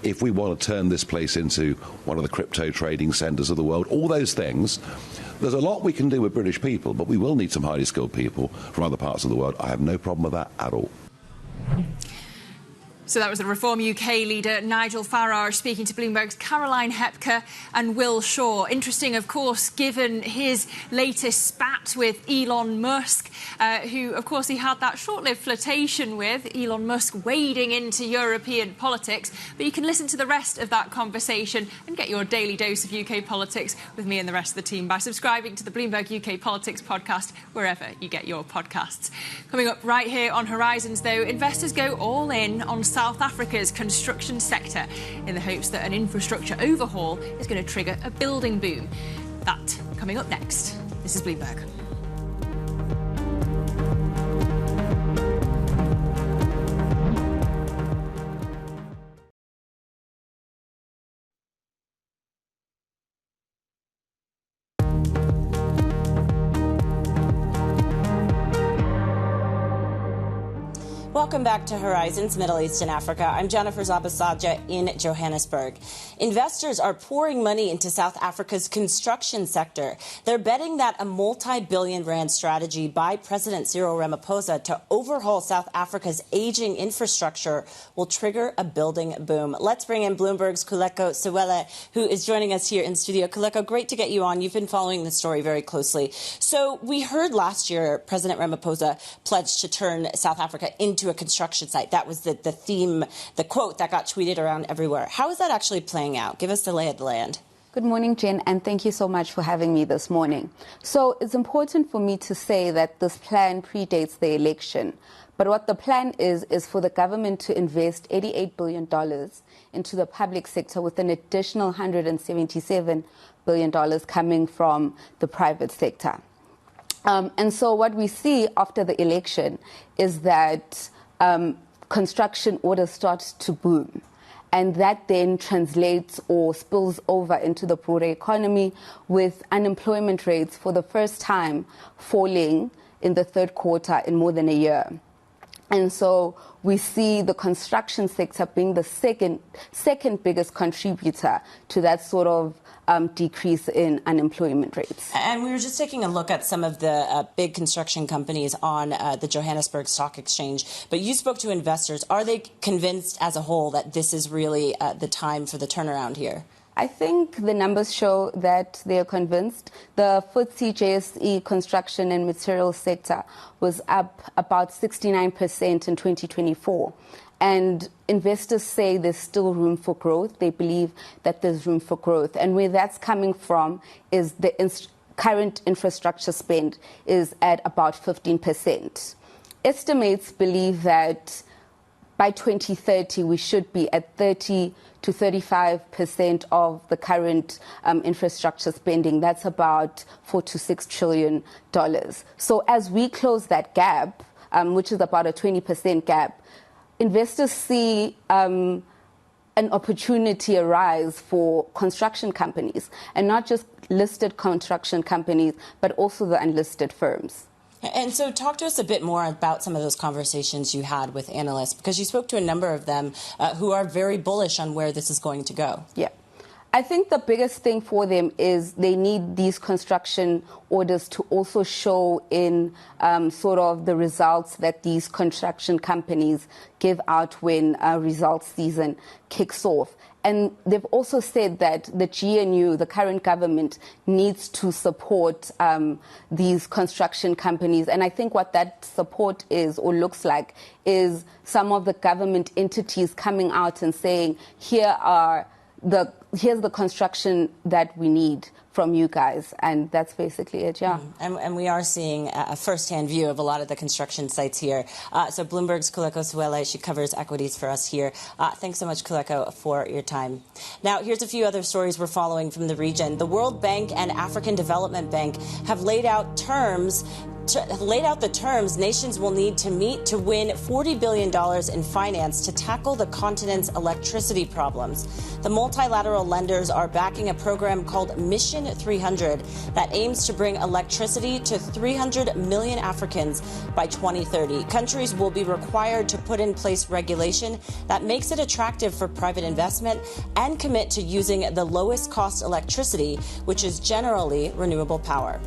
if we want to turn this place into one of the crypto trading centres of the world, all those things, there's a lot we can do with British people, but we will need some highly skilled people from other parts of the world. I have no problem with that at all. So that was the Reform UK leader, Nigel Farage, speaking to Bloomberg's Caroline Hepker and Will Shaw. Interesting, of course, given his latest spat with Elon Musk, who, of course, he had that short-lived flirtation with, Elon Musk wading into European politics. But you can listen to the rest of that conversation and get your daily dose of UK politics with me and the rest of the team by subscribing to the Bloomberg UK Politics podcast, wherever you get your podcasts. Coming up right here on Horizons, though, investors go all in on South Africa's construction sector in the hopes that an infrastructure overhaul is going to trigger a building boom. That coming up next. This is Bloomberg. Welcome back to Horizons Middle East and Africa. I'm Jennifer Zabasaja in Johannesburg. Investors are pouring money into South Africa's construction sector. They're betting that a multi-billion rand strategy by President Cyril Ramaphosa to overhaul South Africa's aging infrastructure will trigger a building boom. Let's bring in Bloomberg's Khuleko Sewela, who is joining us here in studio. Khuleko, great to get you on. You've been following the story very closely. So we heard last year President Ramaphosa pledged to turn South Africa into a construction site. That was the theme, the quote that got tweeted around everywhere. How is that actually playing out? Give us the lay of the land. Good morning, Jen, and thank you so much for having me this morning. So it's important for me to say that this plan predates the election. But what the plan is for the government to invest $88 billion into the public sector with an additional $177 billion coming from the private sector. And so what we see after the election is that construction orders start to boom. And that then translates or spills over into the broader economy, with unemployment rates for the first time falling in the third quarter in more than a year. And so we see the construction sector being the second biggest contributor to that sort of decrease in unemployment rates. And we were just taking a look at some of the big construction companies on the Johannesburg Stock Exchange. But you spoke to investors. Are they convinced as a whole that this is really the time for the turnaround here? I think the numbers show that they are convinced. The FTSE JSE construction and materials sector was up about 69% in 2024. And investors say there's still room for growth. They believe that there's room for growth. And where that's coming from is the current infrastructure spend is at about 15%. Estimates believe that by 2030, we should be at 30 to 35% of the current infrastructure spending. That's about $4 to $6 trillion. So as we close that gap, which is about a 20% gap, investors see an opportunity arise for construction companies, and not just listed construction companies, but also the unlisted firms. And so talk to us a bit more about some of those conversations you had with analysts, because you spoke to a number of them who are very bullish on where this is going to go. Yeah. I think the biggest thing for them is they need these construction orders to also show in sort of the results that these construction companies give out when results season kicks off. And they've also said that the GNU, the current government, needs to support these construction companies. And I think what that support is or looks like is some of the government entities coming out and saying, here's the construction that we need from you guys. And that's basically it, yeah. And we are seeing a first-hand view of a lot of the construction sites here. So Bloomberg's Khuleko Sewela, she covers equities for us here. Thanks so much, Khuleko, for your time. Now, here's a few other stories we're following from the region. The World Bank and African Development Bank have laid out the terms nations will need to meet to win $40 billion in finance to tackle the continent's electricity problems. The multilateral lenders are backing a program called Mission 300 that aims to bring electricity to 300 million Africans by 2030. Countries will be required to put in place regulation that makes it attractive for private investment and commit to using the lowest cost electricity, which is generally renewable power.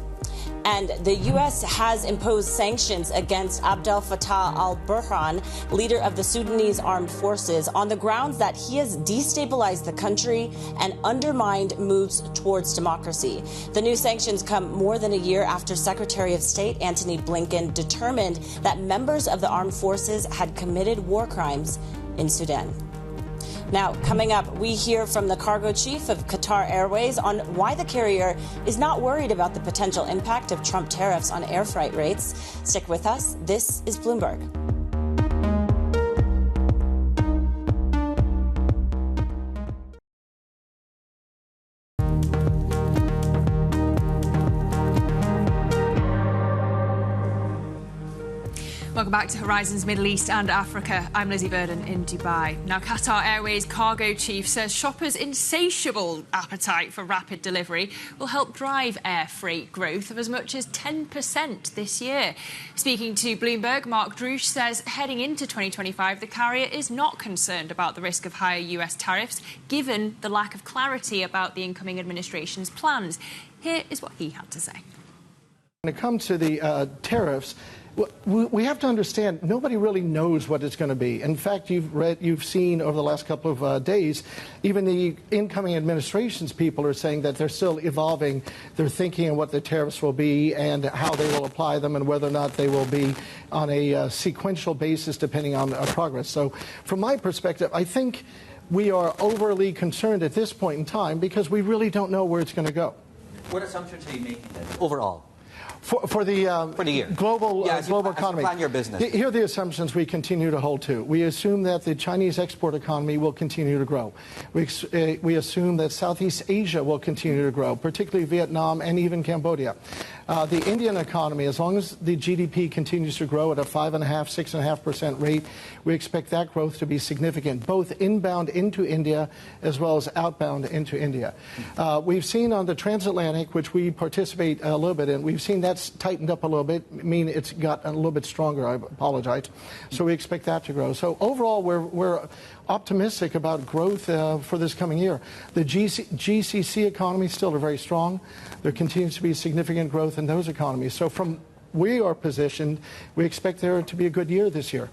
And the U.S. has imposed sanctions against Abdel Fattah al-Burhan, leader of the Sudanese armed forces, on the grounds that he has destabilized the country and undermined moves towards democracy. The new sanctions come more than a year after Secretary of State Antony Blinken determined that members of the armed forces had committed war crimes in Sudan. Now, coming up, we hear from the cargo chief of Qatar Airways on why the carrier is not worried about the potential impact of Trump tariffs on air freight rates. Stick with us. This is Bloomberg. Welcome back to Horizons Middle East and Africa. I'm Lizzie Burden in Dubai. Now, Qatar Airways Cargo Chief says shoppers' insatiable appetite for rapid delivery will help drive air freight growth of as much as 10% this year. Speaking to Bloomberg, Mark Druce says heading into 2025, the carrier is not concerned about the risk of higher US tariffs, given the lack of clarity about the incoming administration's plans. Here is what he had to say. When it comes to the tariffs, we have to understand nobody really knows what it's going to be. In fact, you've seen over the last couple of days, even the incoming administration's people are saying that they're still evolving their thinking on what the tariffs will be and how they will apply them and whether or not they will be on a sequential basis depending on progress. So from my perspective, I think we are overly concerned at this point in time because we really don't know where it's going to go. What assumptions are you making then, overall? For the year. global economy. Plan your business. Here are the assumptions we continue to hold to. We assume that the Chinese export economy will continue to grow. We assume that Southeast Asia will continue to grow, particularly Vietnam and even Cambodia. The Indian economy, as long as the GDP continues to grow at a 5.5%, 6.5% rate, we expect that growth to be significant, both inbound into India as well as outbound into India. We've seen on the transatlantic, which we participate a little bit in, we've seen that's tightened up a little bit. I mean, it's got a little bit stronger, I apologize. So we expect that to grow. So overall, we're optimistic about growth for this coming year. The GCC economy still are very strong. There continues to be significant growth in those economies. So from where we are positioned, we expect there to be a good year this year.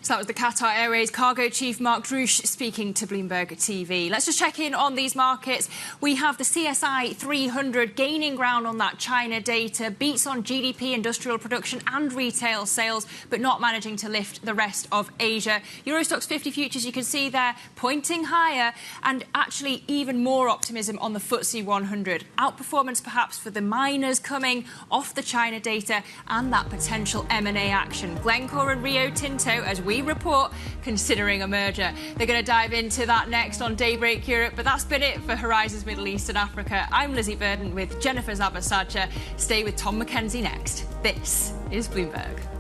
So that was the Qatar Airways Cargo Chief, Mark Druce, speaking to Bloomberg TV. Let's just check in on these markets. We have the CSI 300 gaining ground on that China data, beats on GDP, industrial production and retail sales, but not managing to lift the rest of Asia. Eurostoxx 50 futures, you can see there, pointing higher, and actually even more optimism on the FTSE 100. Outperformance perhaps for the miners coming off the China data and that potential M&A action. Glencore and Rio Tinto, as we report, considering a merger. They're going to dive into that next on Daybreak Europe, but that's been it for Horizons Middle East and Africa. I'm Lizzie Burden with Jennifer Zabasajja. Stay with Tom McKenzie next. This is Bloomberg.